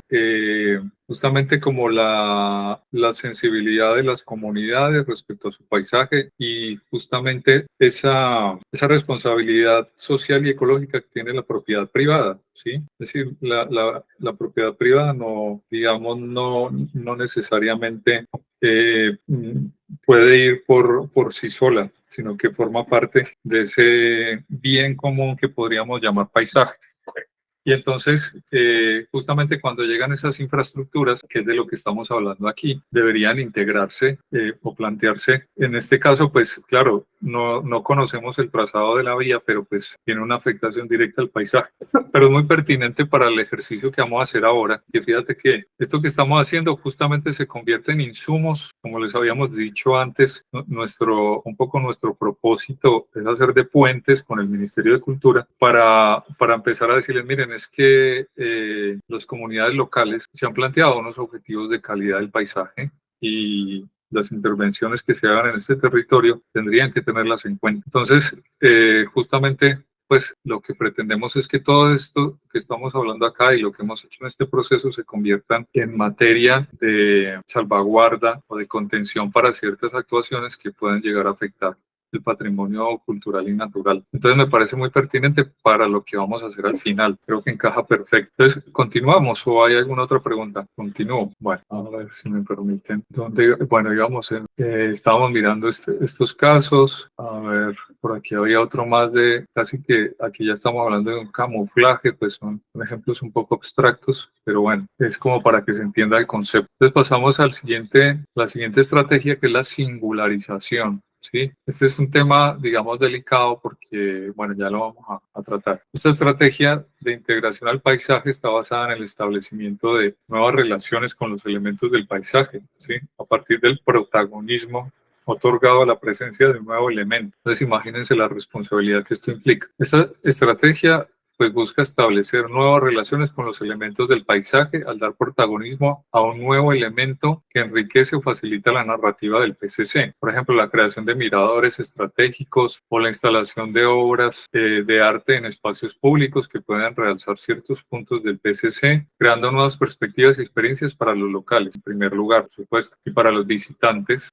justamente como la sensibilidad de las comunidades respecto a su paisaje y justamente esa responsabilidad social y ecológica que tiene la propiedad privada, ¿sí? Es decir, la propiedad privada no, digamos, no necesariamente puede ir por sí sola, sino que forma parte de ese bien común que podríamos llamar paisaje. Y entonces, justamente cuando llegan esas infraestructuras, que es de lo que estamos hablando aquí, deberían integrarse o plantearse. En este caso, pues claro, no conocemos el trazado de la vía, pero pues tiene una afectación directa al paisaje. Pero es muy pertinente para el ejercicio que vamos a hacer ahora, que fíjate que esto que estamos haciendo justamente se convierte en insumos, como les habíamos dicho antes, un poco nuestro propósito es hacer de puentes con el Ministerio de Cultura para empezar a decirles, miren, es que las comunidades locales se han planteado unos objetivos de calidad del paisaje y las intervenciones que se hagan en este territorio tendrían que tenerlas en cuenta. Entonces, justamente, pues lo que pretendemos es que todo esto que estamos hablando acá y lo que hemos hecho en este proceso se conviertan en materia de salvaguarda o de contención para ciertas actuaciones que puedan llegar a afectar el patrimonio cultural y natural. Entonces me parece muy pertinente para lo que vamos a hacer al final. Creo que encaja perfecto. Entonces, ¿continuamos o hay alguna otra pregunta? Continúo. Bueno, a ver si me permiten. Bueno, digamos, estábamos mirando estos casos. A ver, por aquí había otro más de, casi que aquí ya estamos hablando de un camuflaje, pues son ejemplos un poco abstractos, pero bueno, es como para que se entienda el concepto. Entonces pasamos la siguiente estrategia, que es la singularización. Sí, este es un tema, digamos, delicado porque, bueno, ya lo vamos a tratar. Esta estrategia de integración al paisaje está basada en el establecimiento de nuevas relaciones con los elementos del paisaje, ¿sí? A partir del protagonismo otorgado a la presencia de un nuevo elemento. Entonces, imagínense la responsabilidad que esto implica. Esta estrategia pues busca establecer nuevas relaciones con los elementos del paisaje al dar protagonismo a un nuevo elemento que enriquece o facilita la narrativa del PCC. Por ejemplo, la creación de miradores estratégicos o la instalación de obras de arte en espacios públicos que puedan realzar ciertos puntos del PCC, creando nuevas perspectivas y experiencias para los locales, en primer lugar, por supuesto, y para los visitantes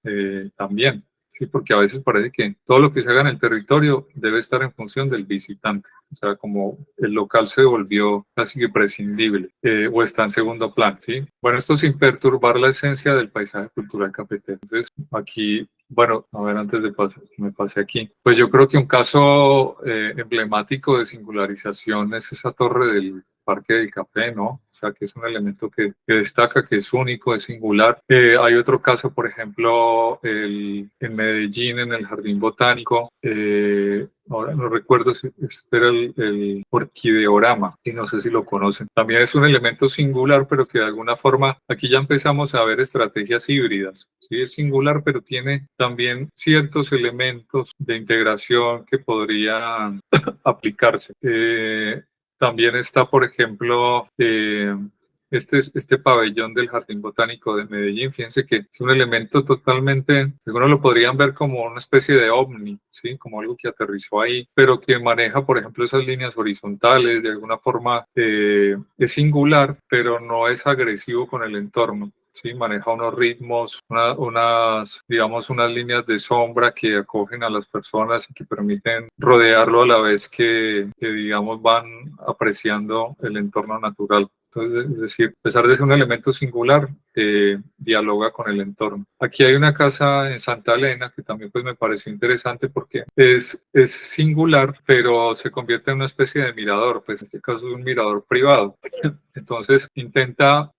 también. Sí, porque a veces parece que todo lo que se haga en el territorio debe estar en función del visitante. O sea, como el local se volvió casi que prescindible o está en segundo plano, ¿sí? Bueno, esto sin perturbar la esencia del paisaje cultural cafetero. Entonces, aquí, bueno, a ver, antes de que me pase aquí, pues yo creo que un caso emblemático de singularización es esa torre del Parque del Café, ¿no? O sea, que es un elemento que destaca, que es único, es singular. Hay otro caso, por ejemplo, en Medellín, en el Jardín Botánico. Ahora no recuerdo si este era el orquideorama, y no sé si lo conocen. También es un elemento singular, pero que de alguna forma aquí ya empezamos a ver estrategias híbridas. Sí, es singular, pero tiene también ciertos elementos de integración que podrían aplicarse. También está, por ejemplo, este pabellón del Jardín Botánico de Medellín. Fíjense que es un elemento totalmente, algunos lo podrían ver como una especie de ovni, ¿sí? Como algo que aterrizó ahí, pero que maneja, por ejemplo, esas líneas horizontales, de alguna forma es singular, pero no es agresivo con el entorno. Sí, maneja unos ritmos, digamos, unas líneas de sombra que acogen a las personas y que permiten rodearlo a la vez que digamos, van apreciando el entorno natural. Entonces, es decir, a pesar de ser un elemento singular, dialoga con el entorno. Aquí hay una casa en Santa Elena que también pues, me pareció interesante porque es singular, pero se convierte en una especie de mirador. Pues en este caso es un mirador privado. Entonces, intenta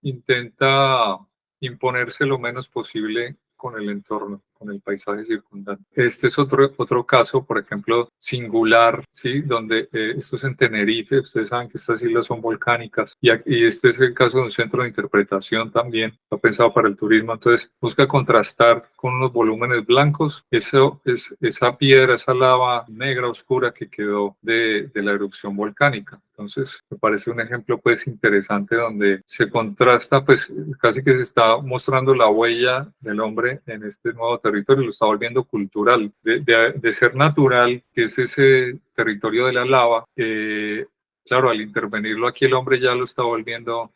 imponerse lo menos posible con el entorno. con el paisaje circundante. Este es otro caso, por ejemplo, singular, ¿sí? Donde esto es en Tenerife, ustedes saben que estas islas son volcánicas y este es el caso de un centro de interpretación también, está pensado para el turismo, entonces busca contrastar con unos volúmenes blancos, eso es esa piedra, esa lava negra oscura que quedó de la erupción volcánica. Entonces, me parece un ejemplo pues interesante donde se contrasta, pues casi que se está mostrando la huella del hombre en este nuevo territorio, lo está volviendo cultural, de ser natural, que es ese territorio de la lava, claro, al intervenirlo aquí el hombre ya lo está volviendo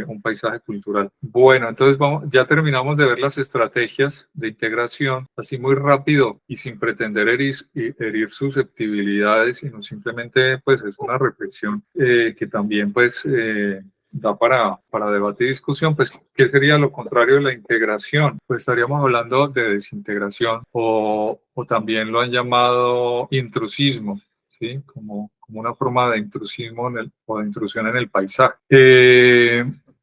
un paisaje cultural. Bueno, entonces ya terminamos de ver las estrategias de integración, así muy rápido y sin pretender herir susceptibilidades, sino simplemente pues es una reflexión que también pues da para debate y discusión. Pues, ¿qué sería lo contrario de la integración? Pues estaríamos hablando de desintegración o también lo han llamado intrusismo, ¿sí? Como una forma de intrusismo o de intrusión en el paisaje,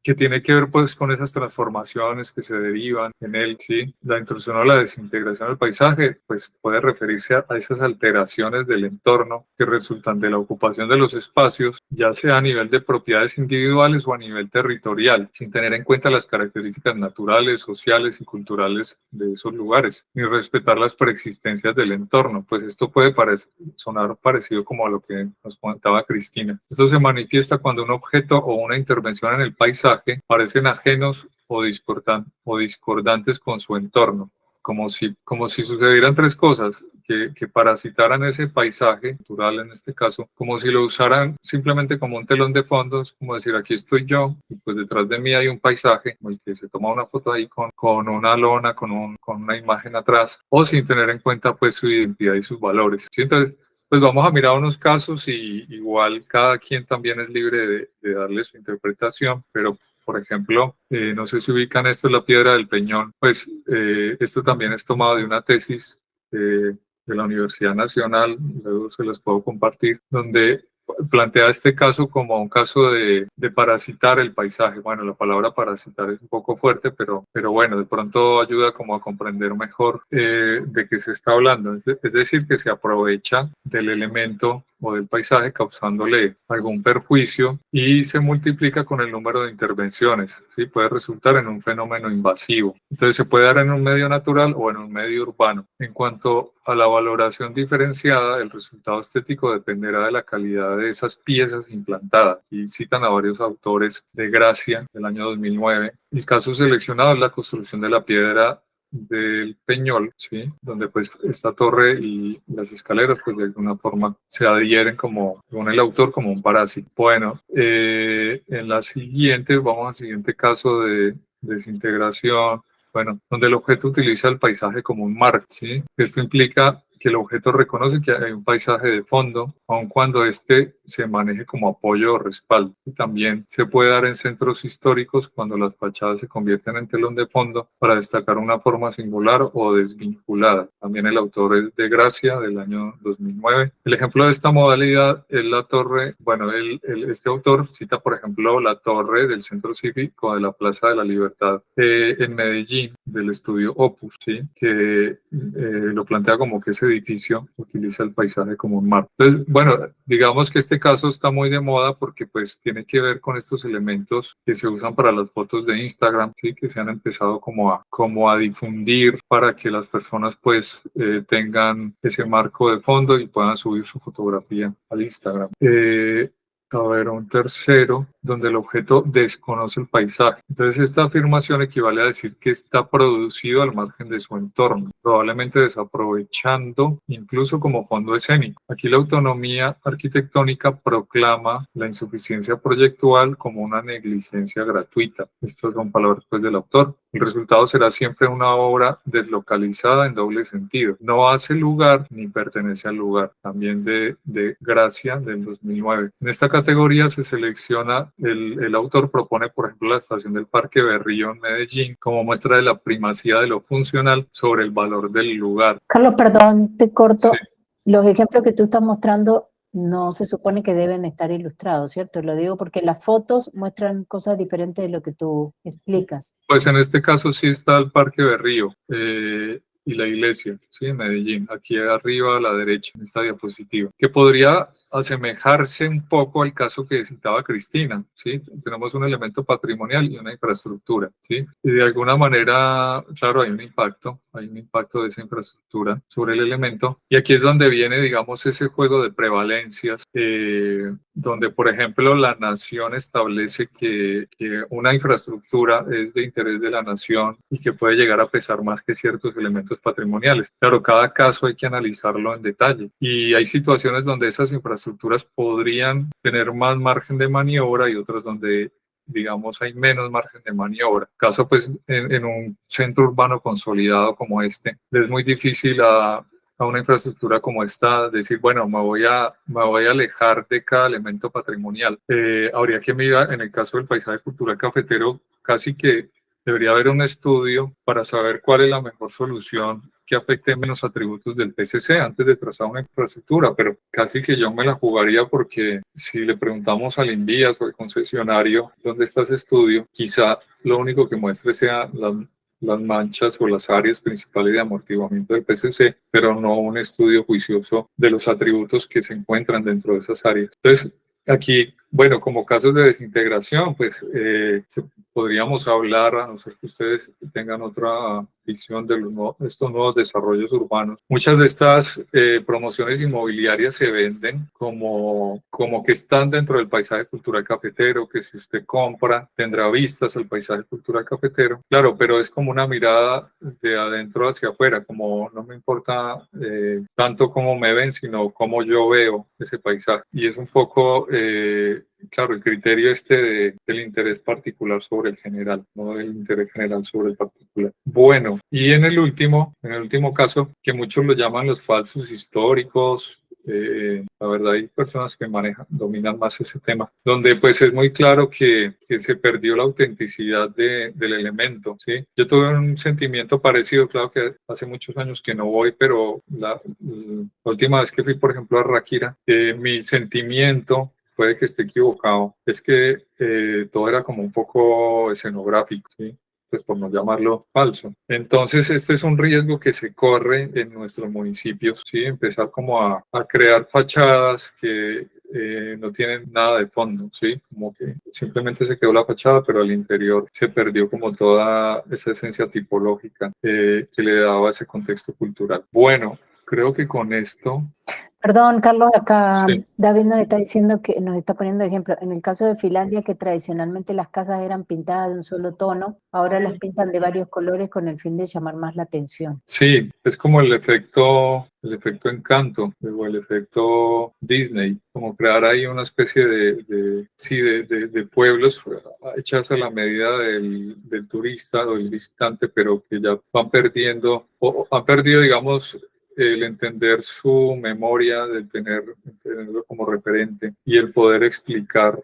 que tiene que ver pues con esas transformaciones que se derivan en él, ¿sí? La intrusión o la desintegración del paisaje pues puede referirse a esas alteraciones del entorno que resultan de la ocupación de los espacios, ya sea a nivel de propiedades individuales o a nivel territorial, sin tener en cuenta las características naturales, sociales y culturales de esos lugares, ni respetar las preexistencias del entorno. Pues esto puede sonar parecido como a lo que nos comentaba Cristina. Esto se manifiesta cuando un objeto o una intervención en el paisaje parecen ajenos o discordantes con su entorno, como si sucedieran tres cosas, que parasitaran ese paisaje natural en este caso, como si lo usaran simplemente como un telón de fondo, es como decir, aquí estoy yo, y pues detrás de mí hay un paisaje, como el que se toma una foto ahí con una lona, con una imagen atrás, o sin tener en cuenta pues su identidad y sus valores. ¿Sí? Entonces, pues vamos a mirar unos casos y igual cada quien también es libre de darle su interpretación, pero por ejemplo, no sé si ubican esto, es la Piedra del Peñón, pues esto también es tomado de una tesis de la Universidad Nacional, luego se los puedo compartir, donde plantea este caso como un caso de parasitar el paisaje. Bueno, la palabra parasitar es un poco fuerte, pero bueno, de pronto ayuda como a comprender mejor de qué se está hablando. Es decir, que se aprovecha del elemento o del paisaje causándole algún perjuicio y se multiplica con el número de intervenciones, ¿sí? Puede resultar en un fenómeno invasivo. Entonces se puede dar en un medio natural o en un medio urbano. En cuanto a la valoración diferenciada, el resultado estético dependerá de la calidad de esas piezas implantadas. Y citan a varios autores de Gracia del año 2009. El caso seleccionado es la construcción de la Piedra del Peñol, ¿sí? Donde pues esta torre y las escaleras pues de alguna forma se adhieren como, según el autor, como un parásito. Bueno, en la siguiente, vamos al siguiente caso de desintegración, bueno, donde el objeto utiliza el paisaje como un marco, ¿sí? Esto implica que el objeto reconoce que hay un paisaje de fondo, aun cuando éste se maneje como apoyo o respaldo. Y también se puede dar en centros históricos cuando las fachadas se convierten en telón de fondo para destacar una forma singular o desvinculada. También el autor es de Gracia, del año 2009. El ejemplo de esta modalidad es la torre, bueno, este autor cita, por ejemplo, la torre del Centro Cívico de la Plaza de la Libertad en Medellín, del estudio Opus, ¿sí? Que lo plantea como que ese edificio utiliza el paisaje como un marco. Entonces, bueno, digamos que este caso está muy de moda porque pues tiene que ver con estos elementos que se usan para las fotos de Instagram, ¿sí? Que se han empezado como a difundir para que las personas pues tengan ese marco de fondo y puedan subir su fotografía al Instagram. A ver, un tercero, donde el objeto desconoce el paisaje. Entonces, esta afirmación equivale a decir que está producido al margen de su entorno, probablemente desaprovechando incluso como fondo escénico. Aquí la autonomía arquitectónica proclama la insuficiencia proyectual como una negligencia gratuita. Estas son palabras pues, del autor. El resultado será siempre una obra deslocalizada en doble sentido. No hace lugar ni pertenece al lugar. También de Gracia, del 2009. En esta categoría se selecciona, el autor propone, por ejemplo, la estación del Parque Berrío en Medellín como muestra de la primacía de lo funcional sobre el valor del lugar. Carlos, perdón, te corto. Sí. Los ejemplos que tú estás mostrando no se supone que deben estar ilustrados, ¿cierto? Lo digo porque las fotos muestran cosas diferentes de lo que tú explicas. Pues en este caso sí está el Parque Berrío. y la iglesia, ¿sí? En Medellín, aquí arriba a la derecha, en esta diapositiva, que podría asemejarse un poco al caso que citaba Cristina, ¿sí? Tenemos un elemento patrimonial y una infraestructura, ¿sí? Y de alguna manera, claro, hay un impacto de esa infraestructura sobre el elemento, y aquí es donde viene, digamos, ese juego de prevalencias, donde, por ejemplo, la nación establece que una infraestructura es de interés de la nación y que puede llegar a pesar más que ciertos elementos patrimoniales. Claro, cada caso hay que analizarlo en detalle, y hay situaciones donde esas infraestructuras podrían tener más margen de maniobra y otras donde, digamos, hay menos margen de maniobra. Caso, pues, en un centro urbano consolidado como este, es muy difícil a una infraestructura como esta decir, bueno, me voy a alejar de cada elemento patrimonial. Habría que mirar, en el caso del paisaje cultural cafetero, casi que debería haber un estudio para saber cuál es la mejor solución que afecte menos atributos del PCC antes de trazar una infraestructura, pero casi que yo me la jugaría, porque si le preguntamos al Invías o al concesionario dónde está ese estudio, quizá lo único que muestre sea las manchas o las áreas principales de amortiguamiento del PCC, pero no un estudio juicioso de los atributos que se encuentran dentro de esas áreas. Entonces, aquí, bueno, como casos de desintegración, pues podríamos hablar, a no ser que ustedes tengan otra visión de estos nuevos desarrollos urbanos. Muchas de estas promociones inmobiliarias se venden como que están dentro del paisaje cultural cafetero, que si usted compra tendrá vistas al paisaje cultural cafetero. Claro, pero es como una mirada de adentro hacia afuera, como no me importa tanto cómo me ven, sino cómo yo veo ese paisaje. Y es un poco, claro, el criterio del interés particular sobre el general, no del interés general sobre el particular. Bueno, y en el último caso, que muchos lo llaman los falsos históricos, la verdad hay personas que dominan más ese tema, donde pues es muy claro que se perdió la autenticidad del elemento, ¿sí? Yo tuve un sentimiento parecido, claro que hace muchos años que no voy, pero la última vez que fui, por ejemplo, a Ráquira, mi sentimiento, puede que esté equivocado, es que todo era como un poco escenográfico, ¿sí? Pues por no llamarlo falso. Entonces, este es un riesgo que se corre en nuestros municipios, ¿sí? Empezar como a crear fachadas que no tienen nada de fondo, ¿sí? Como que simplemente se quedó la fachada, pero al interior se perdió como toda esa esencia tipológica que le daba ese contexto cultural. Bueno, creo que con esto... Perdón, Carlos, acá Sí. David nos está diciendo que nos está poniendo ejemplo. En el caso de Finlandia, que tradicionalmente las casas eran pintadas de un solo tono, ahora las pintan de varios colores con el fin de llamar más la atención. Sí, es como el efecto Encanto o el efecto Disney, como crear ahí una especie de pueblos hechas a la medida del turista o del visitante, pero que ya van perdiendo o han perdido, digamos, el entender su memoria, de tenerlo como referente y el poder explicar,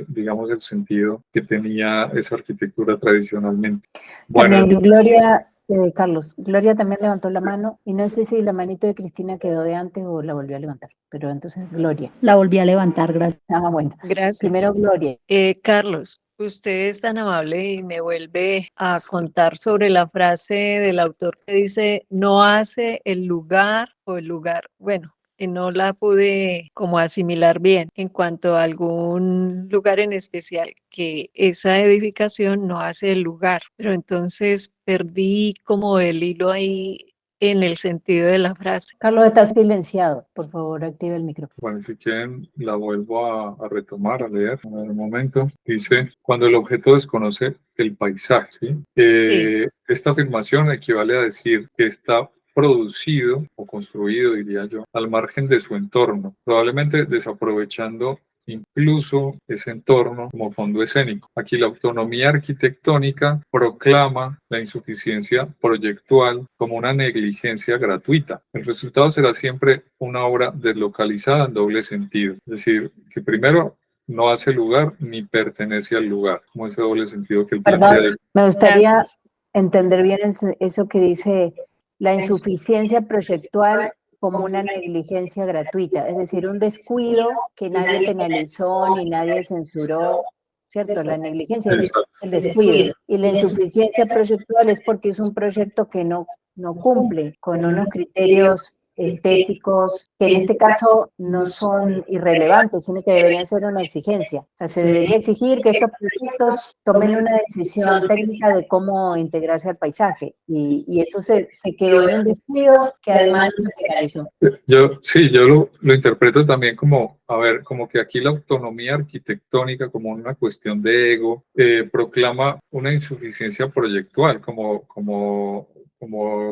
digamos, el sentido que tenía esa arquitectura tradicionalmente. Bueno, También Gloria, Carlos, Gloria también levantó la mano y no sé si la manito de Cristina quedó de antes o la volvió a levantar, pero entonces Gloria. La volví a levantar, gracias. Ah, bueno. Gracias. Primero Gloria. Carlos, usted es tan amable y me vuelve a contar sobre la frase del autor que dice, no hace el lugar o el lugar. Bueno, no la pude como asimilar bien en cuanto a algún lugar en especial, que esa edificación no hace el lugar, pero entonces perdí como el hilo ahí en el sentido de la frase. Carlos está silenciado, por favor active el micrófono. bueno, si quieren la vuelvo a retomar, a leer en un momento. Dice, cuando el objeto desconoce el paisaje, ¿sí? Sí. Esta afirmación equivale a decir que está producido o construido, diría yo, al margen de su entorno, probablemente desaprovechando incluso ese entorno como fondo escénico. Aquí la autonomía arquitectónica proclama la insuficiencia proyectual como una negligencia gratuita. El resultado será siempre una obra deslocalizada en doble sentido, es decir, que primero no hace lugar ni pertenece al lugar, como ese doble sentido que él plantea. Perdón, me gustaría Gracias. entender bien eso que dice la insuficiencia proyectual como una negligencia gratuita, es decir, un descuido que nadie penalizó ni nadie censuró, ¿cierto? La negligencia es el descuido. Y la insuficiencia proyectual es porque es un proyecto que no no cumple con unos criterios estéticos que en este caso no son irrelevantes, sino que deberían ser una exigencia. O sea, se debería exigir que estos proyectos tomen una decisión técnica de cómo integrarse al paisaje y eso se quedó en un descuido que además no se penalizó. Yo lo interpreto también como, a ver, como que aquí la autonomía arquitectónica como una cuestión de ego proclama una insuficiencia proyectual, como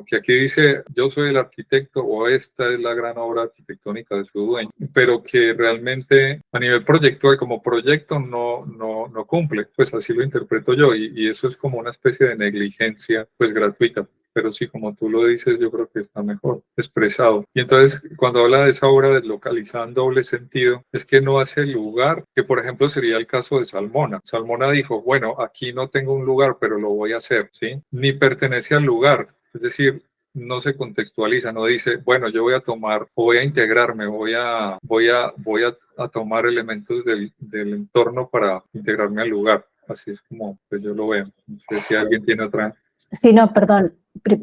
que aquí dice yo soy el arquitecto o esta es la gran obra arquitectónica de su dueño, pero que realmente a nivel proyectual como proyecto no cumple, pues así lo interpreto yo y eso es como una especie de negligencia pues gratuita. Pero sí, como tú lo dices, yo creo que está mejor expresado. Y entonces, cuando habla de esa obra deslocalizada en doble sentido, es que no hace lugar, que por ejemplo sería el caso de Salmona. Salmona dijo, bueno, aquí no tengo un lugar, pero lo voy a hacer, ¿sí? Ni pertenece al lugar, es decir, no se contextualiza, no dice, bueno, yo voy a tomar, o voy a integrarme, voy a tomar elementos del entorno para integrarme al lugar. Así es como pues yo lo veo. No sé si alguien tiene otra. Sí, no, perdón.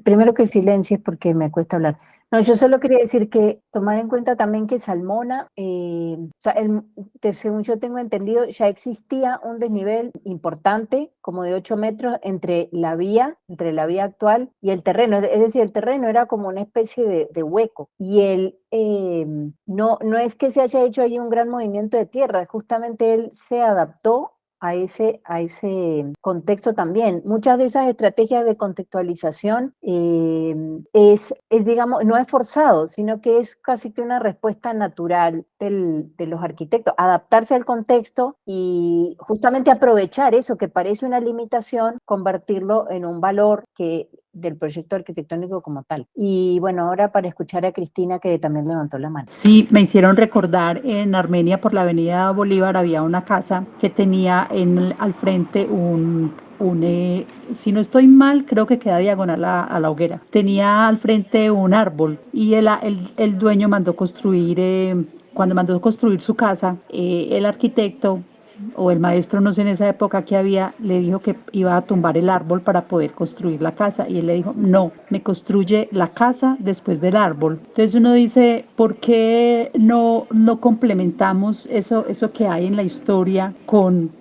Primero que silencies porque me cuesta hablar. No, yo solo quería decir que tomar en cuenta también que Salmona, o sea, según yo tengo entendido, ya existía un desnivel importante, como de 8 metros, entre la vía actual y el terreno. Es decir, el terreno era como una especie de hueco. Y no es que se haya hecho ahí un gran movimiento de tierra, justamente él se adaptó a ese contexto también. Muchas de esas estrategias de contextualización digamos, no es forzado, sino que es casi que una respuesta natural de los arquitectos, adaptarse al contexto y justamente aprovechar eso que parece una limitación, convertirlo en un valor del proyecto arquitectónico como tal. Y bueno, ahora para escuchar a Cristina, que también levantó la mano. Sí, me hicieron recordar en Armenia por la avenida Bolívar había una casa que tenía al frente si no estoy mal, creo que queda diagonal a la hoguera. Tenía al frente un árbol y el dueño mandó construir, cuando mandó construir su casa, el arquitecto o el maestro, no sé en esa época que había, le dijo que iba a tumbar el árbol para poder construir la casa y él le dijo, no, me construye la casa después del árbol. Entonces uno dice, ¿por qué no complementamos eso que hay en la historia con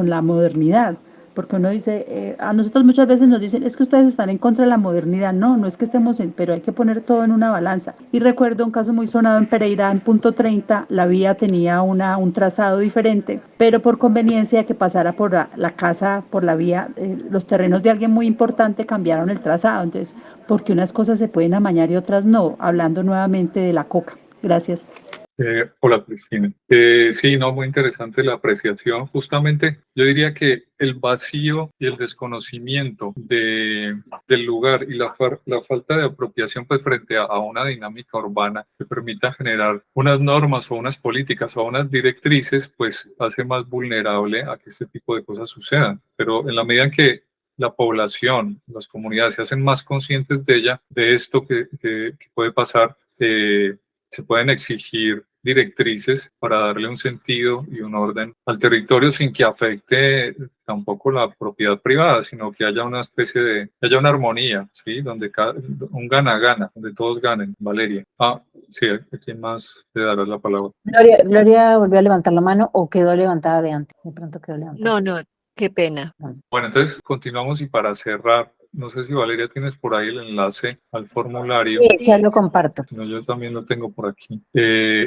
la modernidad? Porque uno dice, a nosotros muchas veces nos dicen, es que ustedes están en contra de la modernidad. No es que estemos pero hay que poner todo en una balanza. Y recuerdo un caso muy sonado en Pereira, en punto 30, la vía tenía un trazado diferente, pero por conveniencia de que pasara por la casa, por la vía, los terrenos de alguien muy importante cambiaron el trazado. Entonces, porque unas cosas se pueden amañar y otras no, hablando nuevamente de la coca. Gracias. Hola, Cristina. Sí, no, muy interesante la apreciación. Justamente yo diría que el vacío y el desconocimiento del lugar y la falta de apropiación pues, frente a una dinámica urbana que permita generar unas normas o unas políticas o unas directrices, pues hace más vulnerable a que este tipo de cosas sucedan. Pero en la medida en que la población, las comunidades se hacen más conscientes de esto que puede pasar, se pueden exigir directrices para darle un sentido y un orden al territorio sin que afecte tampoco la propiedad privada, sino que haya una especie haya una armonía, ¿sí? Donde un gana-gana, donde todos ganen. Valeria. Sí, ¿a quién más le darás la palabra? Gloria volvió a levantar la mano o quedó levantada de antes. De pronto quedó levantada. No, qué pena. Bueno, entonces continuamos y para cerrar, no sé si Valeria tienes por ahí el enlace al formulario. Sí, ya lo comparto. No, yo también lo tengo por aquí.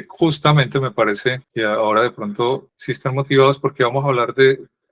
Justamente me parece que ahora de pronto sí están motivados porque vamos a hablar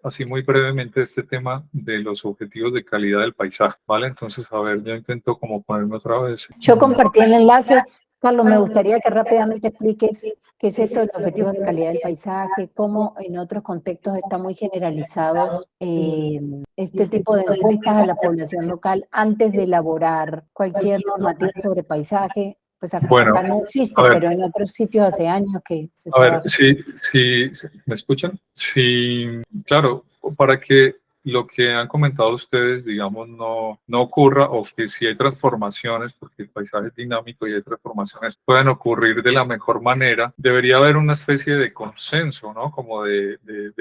así muy brevemente de este tema de los objetivos de calidad del paisaje, ¿vale? Entonces, a ver, yo intento como ponerme otra vez. Yo compartí el enlace. Carlos, me gustaría que rápidamente expliques qué es eso de los objetivos de calidad del paisaje, cómo en otros contextos está muy generalizado este tipo de encuestas a la población local antes de elaborar cualquier normativa sobre paisaje. Pues acá no existe, pero en otros sitios hace años que se trabaja. Sí, ¿me escuchan? Sí, claro, para que lo que han comentado ustedes, digamos, no ocurra o que si hay transformaciones, porque el paisaje es dinámico y hay transformaciones, pueden ocurrir de la mejor manera, debería haber una especie de consenso, ¿no? Como de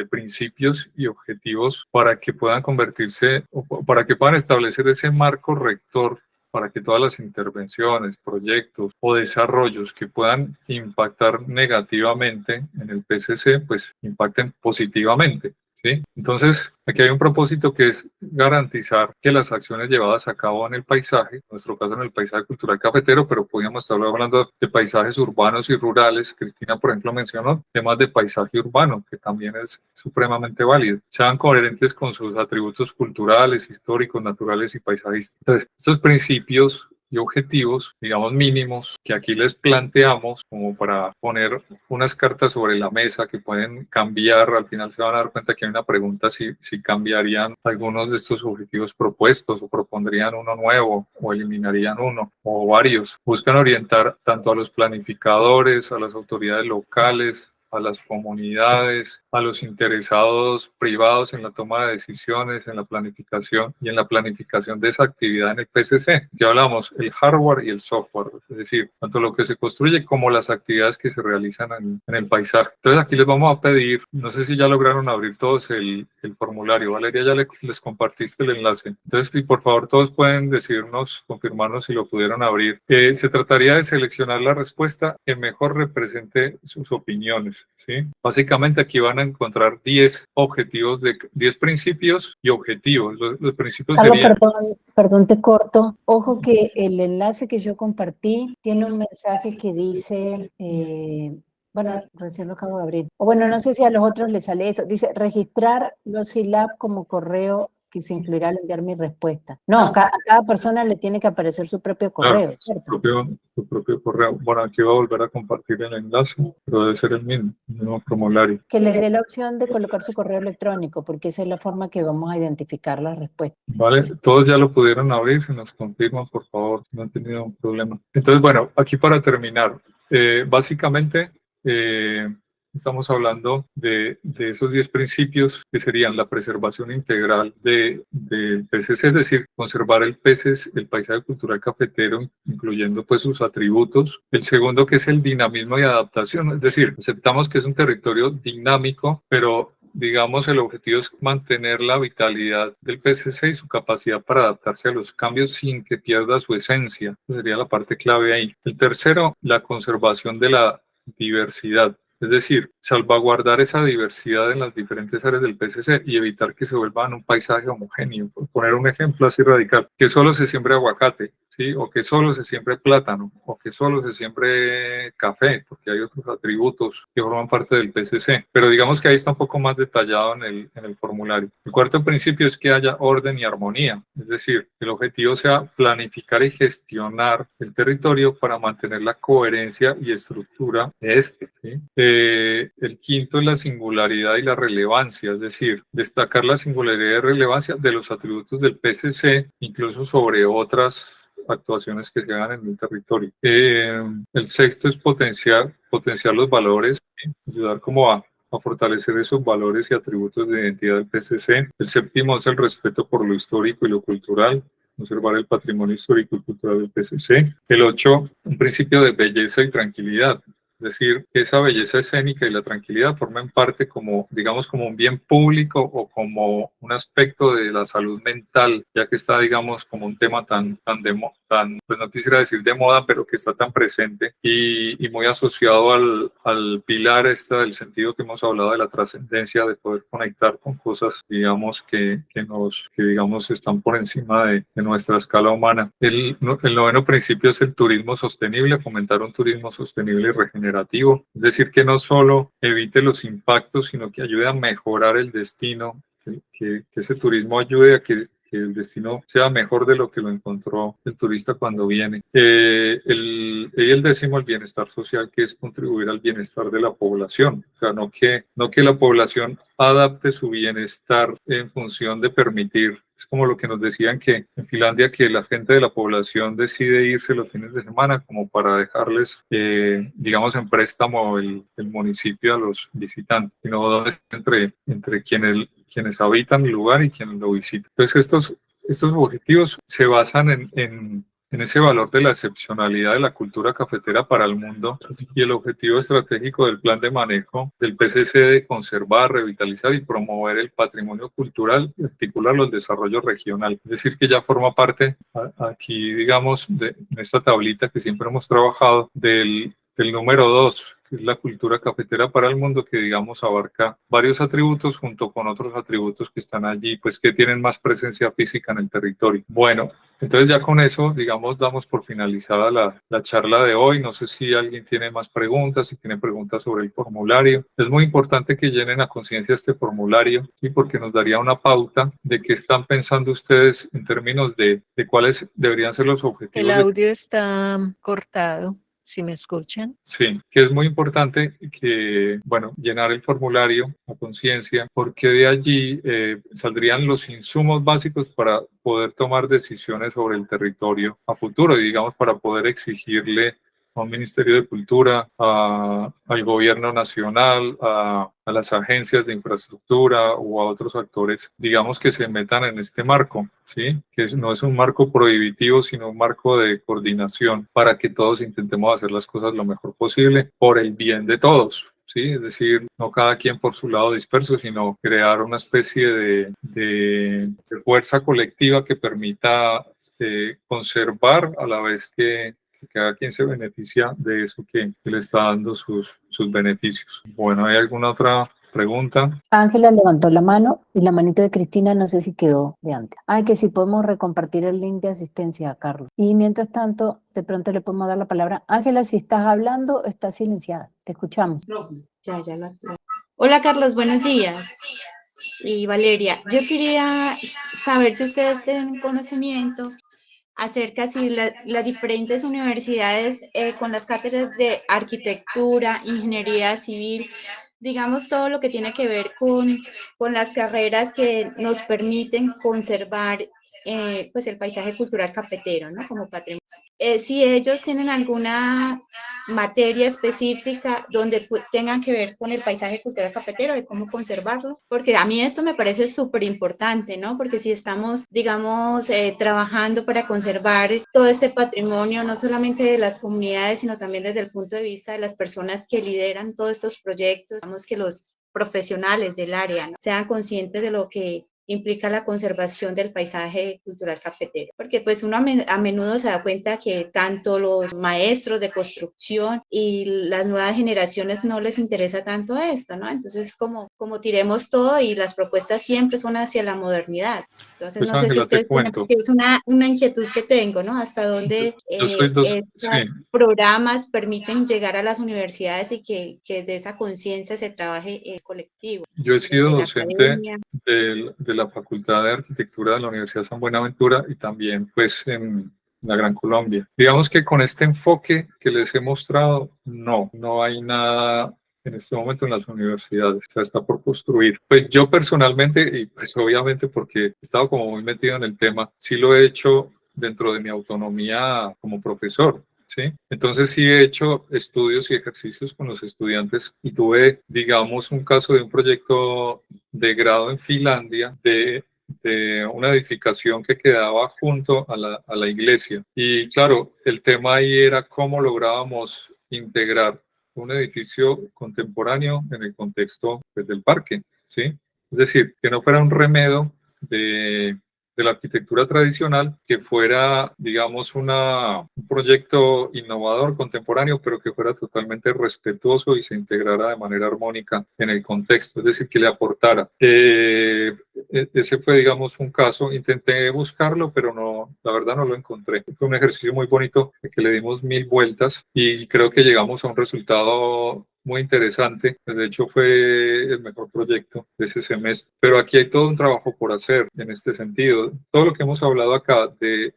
principios y objetivos para que puedan convertirse, o para que puedan establecer ese marco rector para que todas las intervenciones, proyectos o desarrollos que puedan impactar negativamente en el PCC, pues impacten positivamente. ¿Sí? Entonces, aquí hay un propósito que es garantizar que las acciones llevadas a cabo en el paisaje, en nuestro caso en el paisaje cultural cafetero, pero podríamos estar hablando de paisajes urbanos y rurales. Cristina, por ejemplo, mencionó temas de paisaje urbano, que también es supremamente válido. Sean coherentes con sus atributos culturales, históricos, naturales y paisajísticos. Entonces, estos principios y objetivos, digamos, mínimos, que aquí les planteamos como para poner unas cartas sobre la mesa que pueden cambiar. Al final se van a dar cuenta que hay una pregunta si cambiarían algunos de estos objetivos propuestos o propondrían uno nuevo o eliminarían uno o varios. Buscan orientar tanto a los planificadores, a las autoridades locales, a las comunidades, a los interesados privados en la toma de decisiones, en la planificación y en la planificación de esa actividad en el PCC. Ya hablamos, el hardware y el software, es decir, tanto lo que se construye como las actividades que se realizan en el paisaje. Entonces aquí les vamos a pedir, no sé si ya lograron abrir todos el formulario. Valeria, ya les compartiste el enlace. Entonces, por favor, todos pueden decirnos, confirmarnos si lo pudieron abrir. Se trataría de seleccionar la respuesta que mejor represente sus opiniones. ¿Sí? Básicamente aquí van a encontrar 10 objetivos, 10 principios y objetivos. Los principios Carlos, serían... perdón, te corto. Ojo que el enlace que yo compartí tiene un mensaje que dice, bueno, recién lo acabo de abrir. O bueno, no sé si a los otros les sale eso. Dice, registrar los SILAB como correo que se incluirá al enviar mi respuesta. No, a cada persona le tiene que aparecer su propio correo, Claro, ¿cierto? su propio correo. Bueno, aquí voy a volver a compartir el enlace, pero debe ser el mismo formulario. Que les dé la opción de colocar su correo electrónico, porque esa es la forma que vamos a identificar las respuestas. Vale, todos ya lo pudieron abrir, si nos confirman, por favor, no han tenido un problema. Entonces, bueno, aquí para terminar, básicamente estamos hablando de esos 10 principios que serían la preservación integral del PCC, es decir, conservar el paisaje cultural cafetero, incluyendo pues sus atributos. El segundo, que es el dinamismo y adaptación, es decir, aceptamos que es un territorio dinámico, pero digamos, el objetivo es mantener la vitalidad del PCC y su capacidad para adaptarse a los cambios sin que pierda su esencia. Esa sería la parte clave ahí. El tercero, la conservación de la diversidad. Es decir, salvaguardar esa diversidad en las diferentes áreas del PCC y evitar que se vuelvan un paisaje homogéneo. Por poner un ejemplo así radical, que solo se siembre aguacate, ¿sí? O que solo se siembre plátano, o que solo se siembre café, porque hay otros atributos que forman parte del PCC. Pero digamos que ahí está un poco más detallado en el formulario. El cuarto principio es que haya orden y armonía. Es decir, el objetivo sea planificar y gestionar el territorio para mantener la coherencia y estructura de este, ¿sí? El quinto es la singularidad y la relevancia, es decir, destacar la singularidad y relevancia de los atributos del PCC, incluso sobre otras actuaciones que se hagan en el territorio. El sexto es potenciar los valores, ¿sí? Ayudar como a fortalecer esos valores y atributos de identidad del PCC. El séptimo es el respeto por lo histórico y lo cultural, conservar el patrimonio histórico y cultural del PCC. El 8, un principio de belleza y tranquilidad. Es decir, que esa belleza escénica y la tranquilidad formen parte como, digamos, como un bien público o como un aspecto de la salud mental, ya que está, digamos, como un tema tan pues no quisiera decir de moda, pero que está tan presente y muy asociado al pilar del sentido que hemos hablado de la trascendencia, de poder conectar con cosas, digamos, que digamos, están por encima de nuestra escala humana. El noveno principio es el turismo sostenible, fomentar un turismo sostenible y regenerativo. Es decir, que no solo evite los impactos, sino que ayude a mejorar el destino, que ese turismo ayude a que el destino sea mejor de lo que lo encontró el turista cuando viene. El décimo, el bienestar social, que es contribuir al bienestar de la población. O sea, no que la población adapte su bienestar en función de permitir. Es como lo que nos decían que en Finlandia, que la gente de la población decide irse los fines de semana como para dejarles, digamos, en préstamo el municipio a los visitantes, sino entre quienes habitan el lugar y quienes lo visitan. Entonces, estos objetivos se basan en en ese valor de la excepcionalidad de la cultura cafetera para el mundo y el objetivo estratégico del plan de manejo del PCC de conservar, revitalizar y promover el patrimonio cultural y articularlo al desarrollo regional. Es decir, que ya forma parte aquí, digamos, de esta tablita que siempre hemos trabajado del número 2, que es la cultura cafetera para el mundo, que digamos abarca varios atributos junto con otros atributos que están allí, pues que tienen más presencia física en el territorio. Bueno, entonces ya con eso, digamos, damos por finalizada la charla de hoy. No sé si alguien tiene más preguntas, si tiene preguntas sobre el formulario. Es muy importante que llenen a conciencia este formulario, ¿sí? Porque nos daría una pauta de qué están pensando ustedes en términos de cuáles deberían ser los objetivos. El audio está cortado. Si me escuchan. Sí, que es muy importante que, bueno, llenar el formulario a conciencia, porque de allí saldrían los insumos básicos para poder tomar decisiones sobre el territorio a futuro y, digamos, para poder exigirle a un Ministerio de Cultura, al gobierno nacional, a las agencias de infraestructura o a otros actores, digamos, que se metan en este marco, ¿sí? Que no es un marco prohibitivo, sino un marco de coordinación para que todos intentemos hacer las cosas lo mejor posible por el bien de todos. ¿Sí? Es decir, no cada quien por su lado disperso, sino crear una especie de fuerza colectiva que permita conservar a la vez que cada quien se beneficia de eso que le está dando sus beneficios. Bueno, ¿hay alguna otra pregunta? Ángela levantó la mano y la manito de Cristina no sé si quedó de antes. Que si podemos recompartir el link de asistencia a Carlos. Y mientras tanto, de pronto le podemos dar la palabra. Ángela, si estás hablando, estás silenciada. Te escuchamos. No, ya la. Hola Carlos, buenos días. Y Valeria, yo quería saber si ustedes tienen conocimiento acerca si las diferentes universidades con las cátedras de arquitectura, ingeniería civil, digamos todo lo que tiene que ver con las carreras que nos permiten conservar pues el paisaje cultural cafetero, ¿no? Como patrimonio. Si ellos tienen alguna materia específica donde tengan que ver con el paisaje cultural cafetero, de cómo conservarlo, porque a mí esto me parece súper importante, ¿no? Porque si estamos, digamos, trabajando para conservar todo este patrimonio, no solamente de las comunidades, sino también desde el punto de vista de las personas que lideran todos estos proyectos, digamos que los profesionales del área, ¿no? Sean conscientes de lo que implica la conservación del paisaje cultural cafetero, porque pues uno a menudo se da cuenta que tanto los maestros de construcción y las nuevas generaciones no les interesa tanto esto, ¿no? Entonces como tiremos todo y las propuestas siempre son hacia la modernidad. Entonces pues, no sé si ustedes tienen, porque es una inquietud que tengo, ¿no? Hasta dónde programas permiten llegar a las universidades y que de esa conciencia se trabaje colectivo. Yo he sido docente de la Facultad de Arquitectura de la Universidad San Buenaventura y también pues en la Gran Colombia. Digamos que con este enfoque que les he mostrado, no hay nada en este momento en las universidades, o sea, está por construir. Pues yo personalmente, y pues obviamente porque he estado como muy metido en el tema, sí lo he hecho dentro de mi autonomía como profesor. ¿Sí? Entonces sí he hecho estudios y ejercicios con los estudiantes y tuve, digamos, un caso de un proyecto de grado en Finlandia de una edificación que quedaba junto a la iglesia. Y claro, el tema ahí era cómo lográbamos integrar un edificio contemporáneo en el contexto pues, del parque, ¿sí? Es decir, que no fuera un remedo de la arquitectura tradicional, que fuera, digamos, un proyecto innovador, contemporáneo, pero que fuera totalmente respetuoso y se integrara de manera armónica en el contexto, es decir, que le aportara. Ese fue, digamos, un caso. Intenté buscarlo, pero no, la verdad no lo encontré. Fue un ejercicio muy bonito que le dimos 1000 vueltas y creo que llegamos a un resultado muy interesante. De hecho, fue el mejor proyecto de ese semestre. Pero aquí hay todo un trabajo por hacer en este sentido. Todo lo que hemos hablado acá de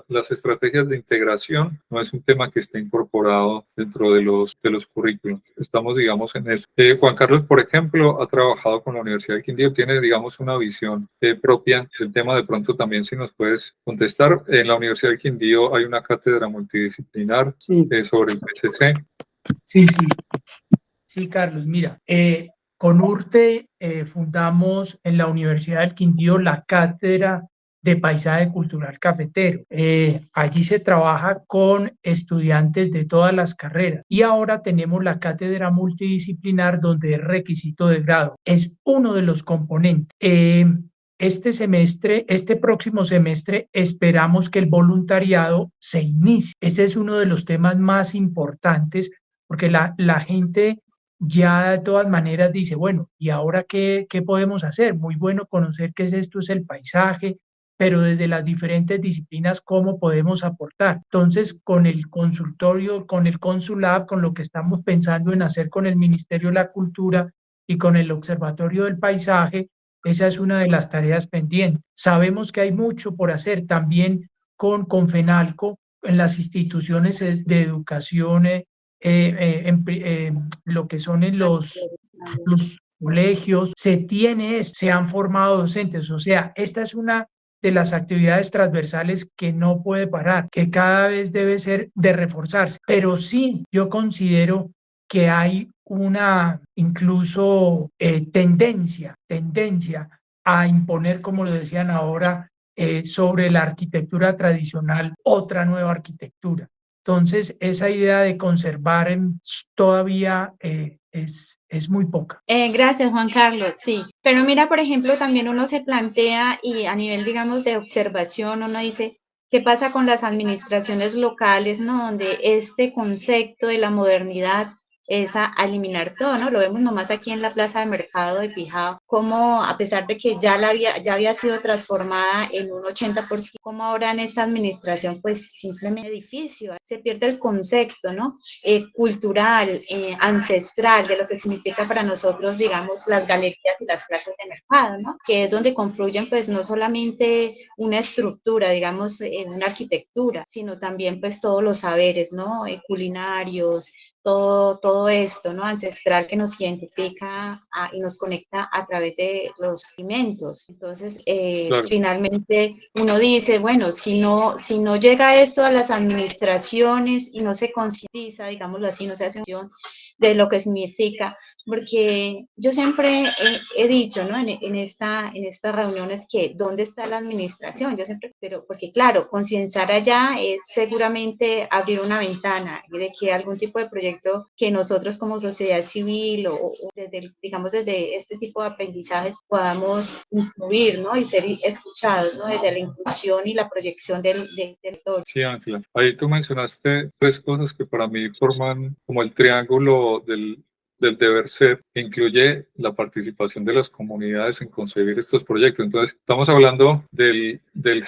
las estrategias de integración no es un tema que esté incorporado dentro de los currículos. Estamos, digamos, en eso. Juan Carlos, por ejemplo, ha trabajado con la Universidad del Quindío, tiene, digamos, una visión propia del tema. De pronto también si nos puedes contestar. En la Universidad del Quindío hay una cátedra multidisciplinar sobre el PCC. Sí, Carlos, mira, con URTE fundamos en la Universidad del Quindío la cátedra de paisaje cultural cafetero. Allí se trabaja con estudiantes de todas las carreras y ahora tenemos la cátedra multidisciplinar donde es requisito de grado. Es uno de los componentes. Este próximo semestre, esperamos que el voluntariado se inicie. Ese es uno de los temas más importantes porque la gente ya de todas maneras dice, bueno, ¿y ahora qué podemos hacer? Muy bueno conocer qué es esto, es el paisaje, pero desde las diferentes disciplinas, ¿cómo podemos aportar? Entonces, con el consultorio, con el Consulab, con lo que estamos pensando en hacer con el Ministerio de la Cultura y con el Observatorio del Paisaje, esa es una de las tareas pendientes. Sabemos que hay mucho por hacer también con FENALCO, en las instituciones de educación, lo que son en los colegios, se han formado docentes. O sea, esta es una de las actividades transversales que no puede parar, que cada vez debe ser de reforzarse. Pero sí, yo considero que hay una incluso tendencia a imponer, como lo decían ahora, sobre la arquitectura tradicional, otra nueva arquitectura. Entonces, esa idea de conservar todavía es muy poca. Gracias, Juan Carlos. Sí, pero mira, por ejemplo, también uno se plantea y a nivel, digamos, de observación, uno dice, ¿qué pasa con las administraciones locales, ¿no? Donde este concepto de la modernidad es a eliminar todo, ¿no? Lo vemos nomás aquí en la plaza de mercado de Pijao, como a pesar de que ya había sido transformada en un 80%, como ahora en esta administración, pues simplemente edificio, se pierde el concepto, ¿no? Cultural, ancestral, de lo que significa para nosotros, digamos, las galerías y las plazas de mercado, ¿no? Que es donde confluyen, pues, no solamente una estructura, digamos, una arquitectura, sino también, pues, todos los saberes, ¿no? Culinarios, todo esto, ¿no? Ancestral que nos identifica y nos conecta a través de los alimentos. Entonces, Claro. finalmente uno dice, bueno, si no llega esto a las administraciones y no se concientiza, digámoslo así, no se hace de lo que significa, porque yo siempre he dicho, ¿no? En estas reuniones que ¿dónde está la administración? Yo siempre, pero porque claro, concienciar allá es seguramente abrir una ventana de que algún tipo de proyecto que nosotros como sociedad civil o digamos desde este tipo de aprendizajes podamos incluir, ¿no? Y ser escuchados, ¿no? Desde la inclusión y la proyección del territorio. Sí, Ángela. Ahí tú mencionaste tres cosas que para mí forman como el triángulo del deber ser, que incluye la participación de las comunidades en concebir estos proyectos. Entonces, estamos hablando del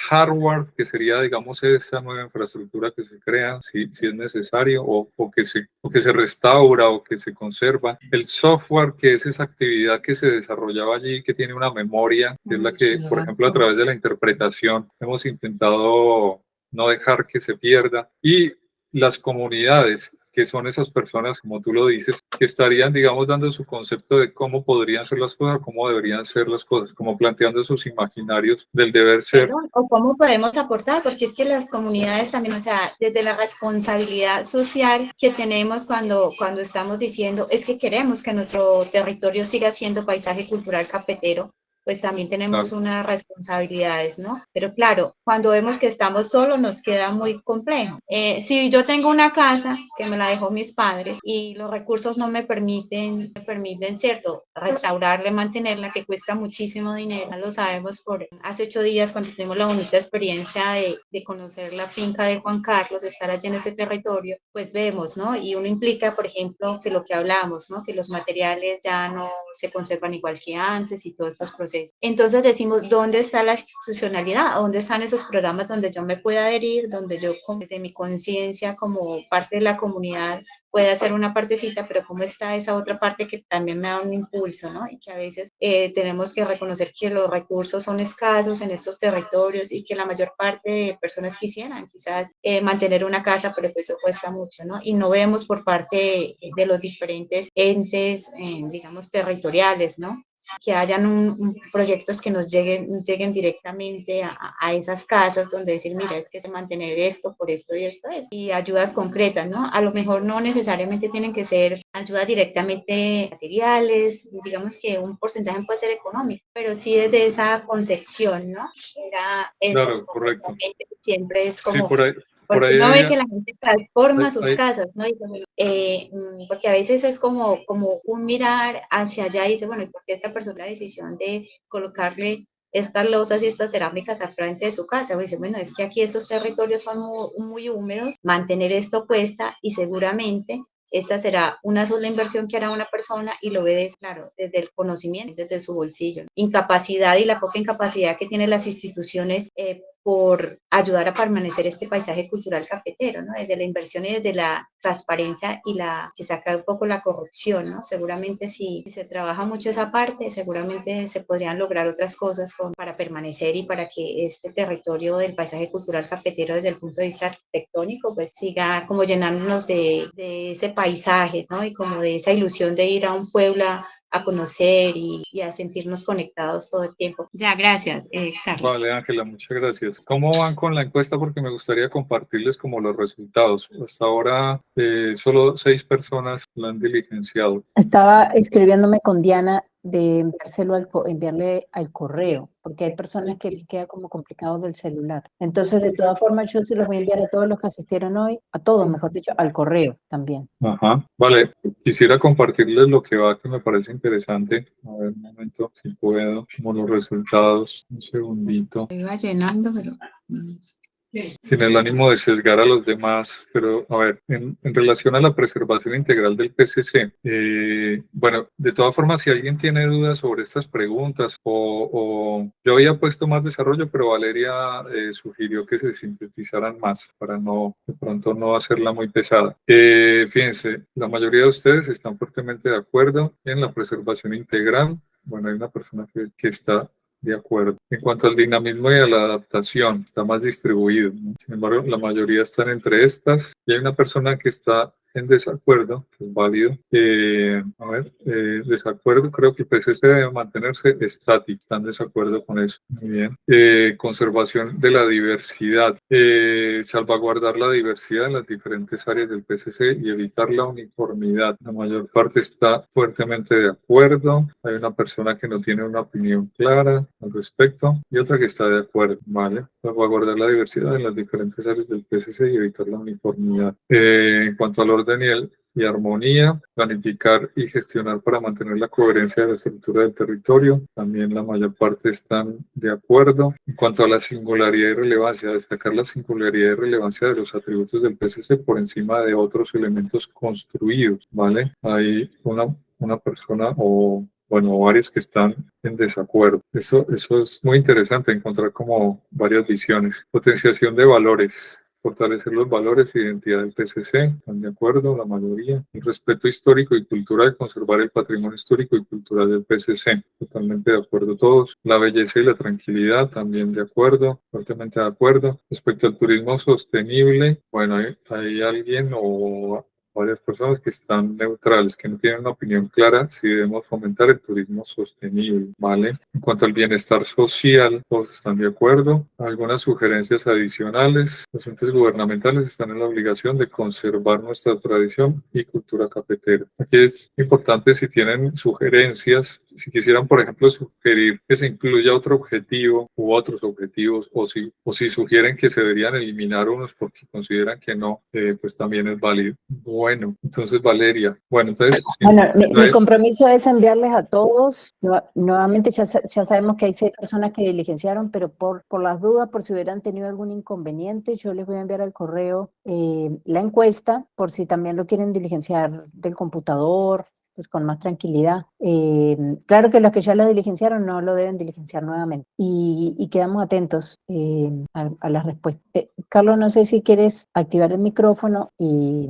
hardware, que sería, digamos, esa nueva infraestructura que se crea, si es necesario, o que se restaura o que se conserva. El software, que es esa actividad que se desarrollaba allí, que tiene una memoria, que es la que, por ejemplo, a través de la interpretación hemos intentado no dejar que se pierda. Y las comunidades, que son esas personas, como tú lo dices, que estarían, digamos, dando su concepto de cómo podrían ser las cosas, cómo deberían ser las cosas, como planteando sus imaginarios del deber ser. O cómo podemos aportar, porque es que las comunidades también, o sea, desde la responsabilidad social que tenemos cuando estamos diciendo, es que queremos que nuestro territorio siga siendo paisaje cultural cafetero, pues también tenemos unas responsabilidades, ¿no? Pero claro, cuando vemos que estamos solos nos queda muy complejo. Si yo tengo una casa que me la dejó mis padres y los recursos no me permiten, ¿cierto? Restaurarla, mantenerla, que cuesta muchísimo dinero. Ya lo sabemos por hace 8 días cuando tuvimos la bonita experiencia de conocer la finca de Juan Carlos, de estar allí en ese territorio, pues vemos, ¿no? Y uno implica, por ejemplo, que lo que hablamos, ¿no? Que los materiales ya no se conservan igual que antes y todos estos procesos. Entonces decimos, ¿dónde está la institucionalidad? ¿Dónde están esos programas donde yo me pueda adherir, donde yo desde mi conciencia como parte de la comunidad pueda hacer una partecita, pero cómo está esa otra parte que también me da un impulso, ¿no? Y que a veces tenemos que reconocer que los recursos son escasos en estos territorios y que la mayor parte de personas quisieran quizás mantener una casa, pero pues eso cuesta mucho, ¿no? Y no vemos por parte de los diferentes entes, digamos, territoriales, ¿no? que hayan proyectos que nos lleguen directamente a esas casas donde decir, mira, es que se mantener esto por esto y esto es, y ayudas concretas, ¿no? A lo mejor no necesariamente tienen que ser ayudas directamente materiales, digamos que un porcentaje puede ser económico, pero sí desde esa concepción, ¿no? Claro, correcto. Siempre es Sí, como... por ahí Porque uno ve hay, que la gente transforma sus hay- casas, ¿no? Porque a veces es como un mirar hacia allá y dice, bueno, ¿y por qué esta persona la decisión de colocarle estas losas y estas cerámicas al frente de su casa? O dice, bueno, es que aquí estos territorios son muy húmedos, mantener esto cuesta y seguramente esta será una sola inversión que hará una persona y lo ve, claro, desde el conocimiento, desde su bolsillo. Incapacidad y la poca incapacidad que tienen las instituciones por ayudar a permanecer este paisaje cultural cafetero, ¿no? Desde la inversión y desde la transparencia y que saca un poco la corrupción, ¿no? Seguramente si se trabaja mucho esa parte, seguramente se podrían lograr otras cosas para permanecer y para que este territorio del paisaje cultural cafetero desde el punto de vista arquitectónico pues siga como llenándonos de ese paisaje, ¿no? Y como de esa ilusión de ir a un pueblo a conocer y a sentirnos conectados todo el tiempo. Ya, gracias, Carlos. Vale, Ángela, muchas gracias. ¿Cómo van con la encuesta? Porque me gustaría compartirles como los resultados. Hasta ahora solo 6 personas la han diligenciado. Estaba escribiéndome con Diana de enviarle al correo, porque hay personas que les queda como complicado del celular. Entonces, de todas formas, yo se los voy a enviar a todos los que asistieron hoy, a todos, mejor dicho, al correo también. Ajá. Vale, quisiera compartirles lo que va, que me parece interesante. A ver, un momento, si puedo, como los resultados. Un segundito. Iba llenando, pero... Sin el ánimo de sesgar a los demás, pero a ver, en relación a la preservación integral del PCC, bueno, de todas formas, si alguien tiene dudas sobre estas preguntas, o yo había puesto más desarrollo, pero Valeria sugirió que se sintetizaran más para no, de pronto no hacerla muy pesada. Fíjense, la mayoría de ustedes están fuertemente de acuerdo en la preservación integral. Bueno, hay una persona que está de acuerdo. En cuanto al dinamismo y a la adaptación, está más distribuido, ¿no? Sin embargo, la mayoría están entre estas y hay una persona que está en desacuerdo, que es válido. Desacuerdo, creo que el PCC debe mantenerse estático, están en desacuerdo con eso. Muy bien. Conservación de la diversidad, salvaguardar la diversidad en las diferentes áreas del PCC y evitar la uniformidad. La mayor parte está fuertemente de acuerdo. Hay una persona que no tiene una opinión clara al respecto y otra que está de acuerdo, ¿vale? Salvaguardar la diversidad en las diferentes áreas del PCC y evitar la uniformidad. En cuanto al orden y armonía, planificar y gestionar para mantener la coherencia de la estructura del territorio, también la mayor parte están de acuerdo. En cuanto a la singularidad y relevancia, destacar la singularidad y relevancia de los atributos del PCC por encima de otros elementos construidos, ¿vale? Hay una persona o bueno, varios que están en desacuerdo. Eso es muy interesante, encontrar como varias visiones. Potenciación de valores, fortalecer los valores e identidad del PCC, están de acuerdo la mayoría. El respeto histórico y cultural, conservar el patrimonio histórico y cultural del PCC, totalmente de acuerdo todos. La belleza y la tranquilidad, también de acuerdo, fuertemente de acuerdo. Respecto al turismo sostenible, bueno, hay alguien o varias personas que están neutrales, que no tienen una opinión clara si debemos fomentar el turismo sostenible, ¿vale? En cuanto al bienestar social, todos están de acuerdo. Algunas sugerencias adicionales. Los entes gubernamentales están en la obligación de conservar nuestra tradición y cultura cafetera. Aquí es importante si tienen sugerencias, si quisieran, por ejemplo, sugerir que se incluya otro objetivo u otros objetivos, o si sugieren que se deberían eliminar unos porque consideran que no, pues también es válido. Bueno, entonces Valeria. Bueno, entonces... Bueno, mi compromiso es enviarles a todos. Nuevamente ya sabemos que hay 6 personas que diligenciaron, pero por las dudas, por si hubieran tenido algún inconveniente, yo les voy a enviar al correo la encuesta, por si también lo quieren diligenciar del computador, pues con más tranquilidad. Claro que los que ya la diligenciaron no lo deben diligenciar nuevamente. Y quedamos atentos a las respuestas. Carlos, no sé si quieres activar el micrófono y...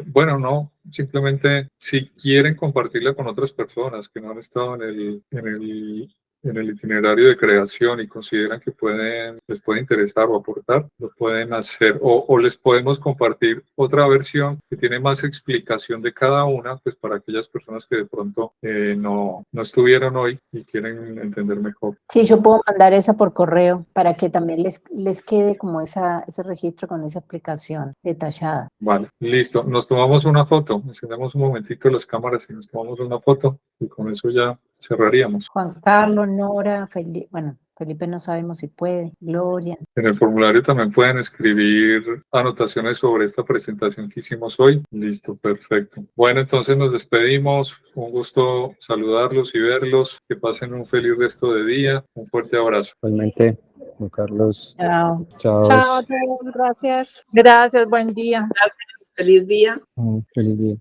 Bueno, no, simplemente si quieren compartirla con otras personas que no han estado en el en el itinerario de creación y consideran que les puede interesar o aportar, lo pueden hacer, o les podemos compartir otra versión que tiene más explicación de cada una, pues para aquellas personas que de pronto no estuvieron hoy y quieren entender mejor. Sí, yo puedo mandar esa por correo para que también les quede como ese registro con esa explicación detallada. Vale, listo. Nos tomamos una foto, encendemos un momentito las cámaras y nos tomamos una foto y con eso ya cerraríamos. Juan Carlos, Nora, Felipe, bueno, Felipe no sabemos si puede, Gloria. En el formulario también pueden escribir anotaciones sobre esta presentación que hicimos hoy. Listo, perfecto. Bueno, entonces nos despedimos. Un gusto saludarlos y verlos. Que pasen un feliz resto de día. Un fuerte abrazo. Igualmente, Juan Carlos. Chao. Chao. Chao a todos, gracias. Gracias, buen día. Gracias, feliz día. Feliz día.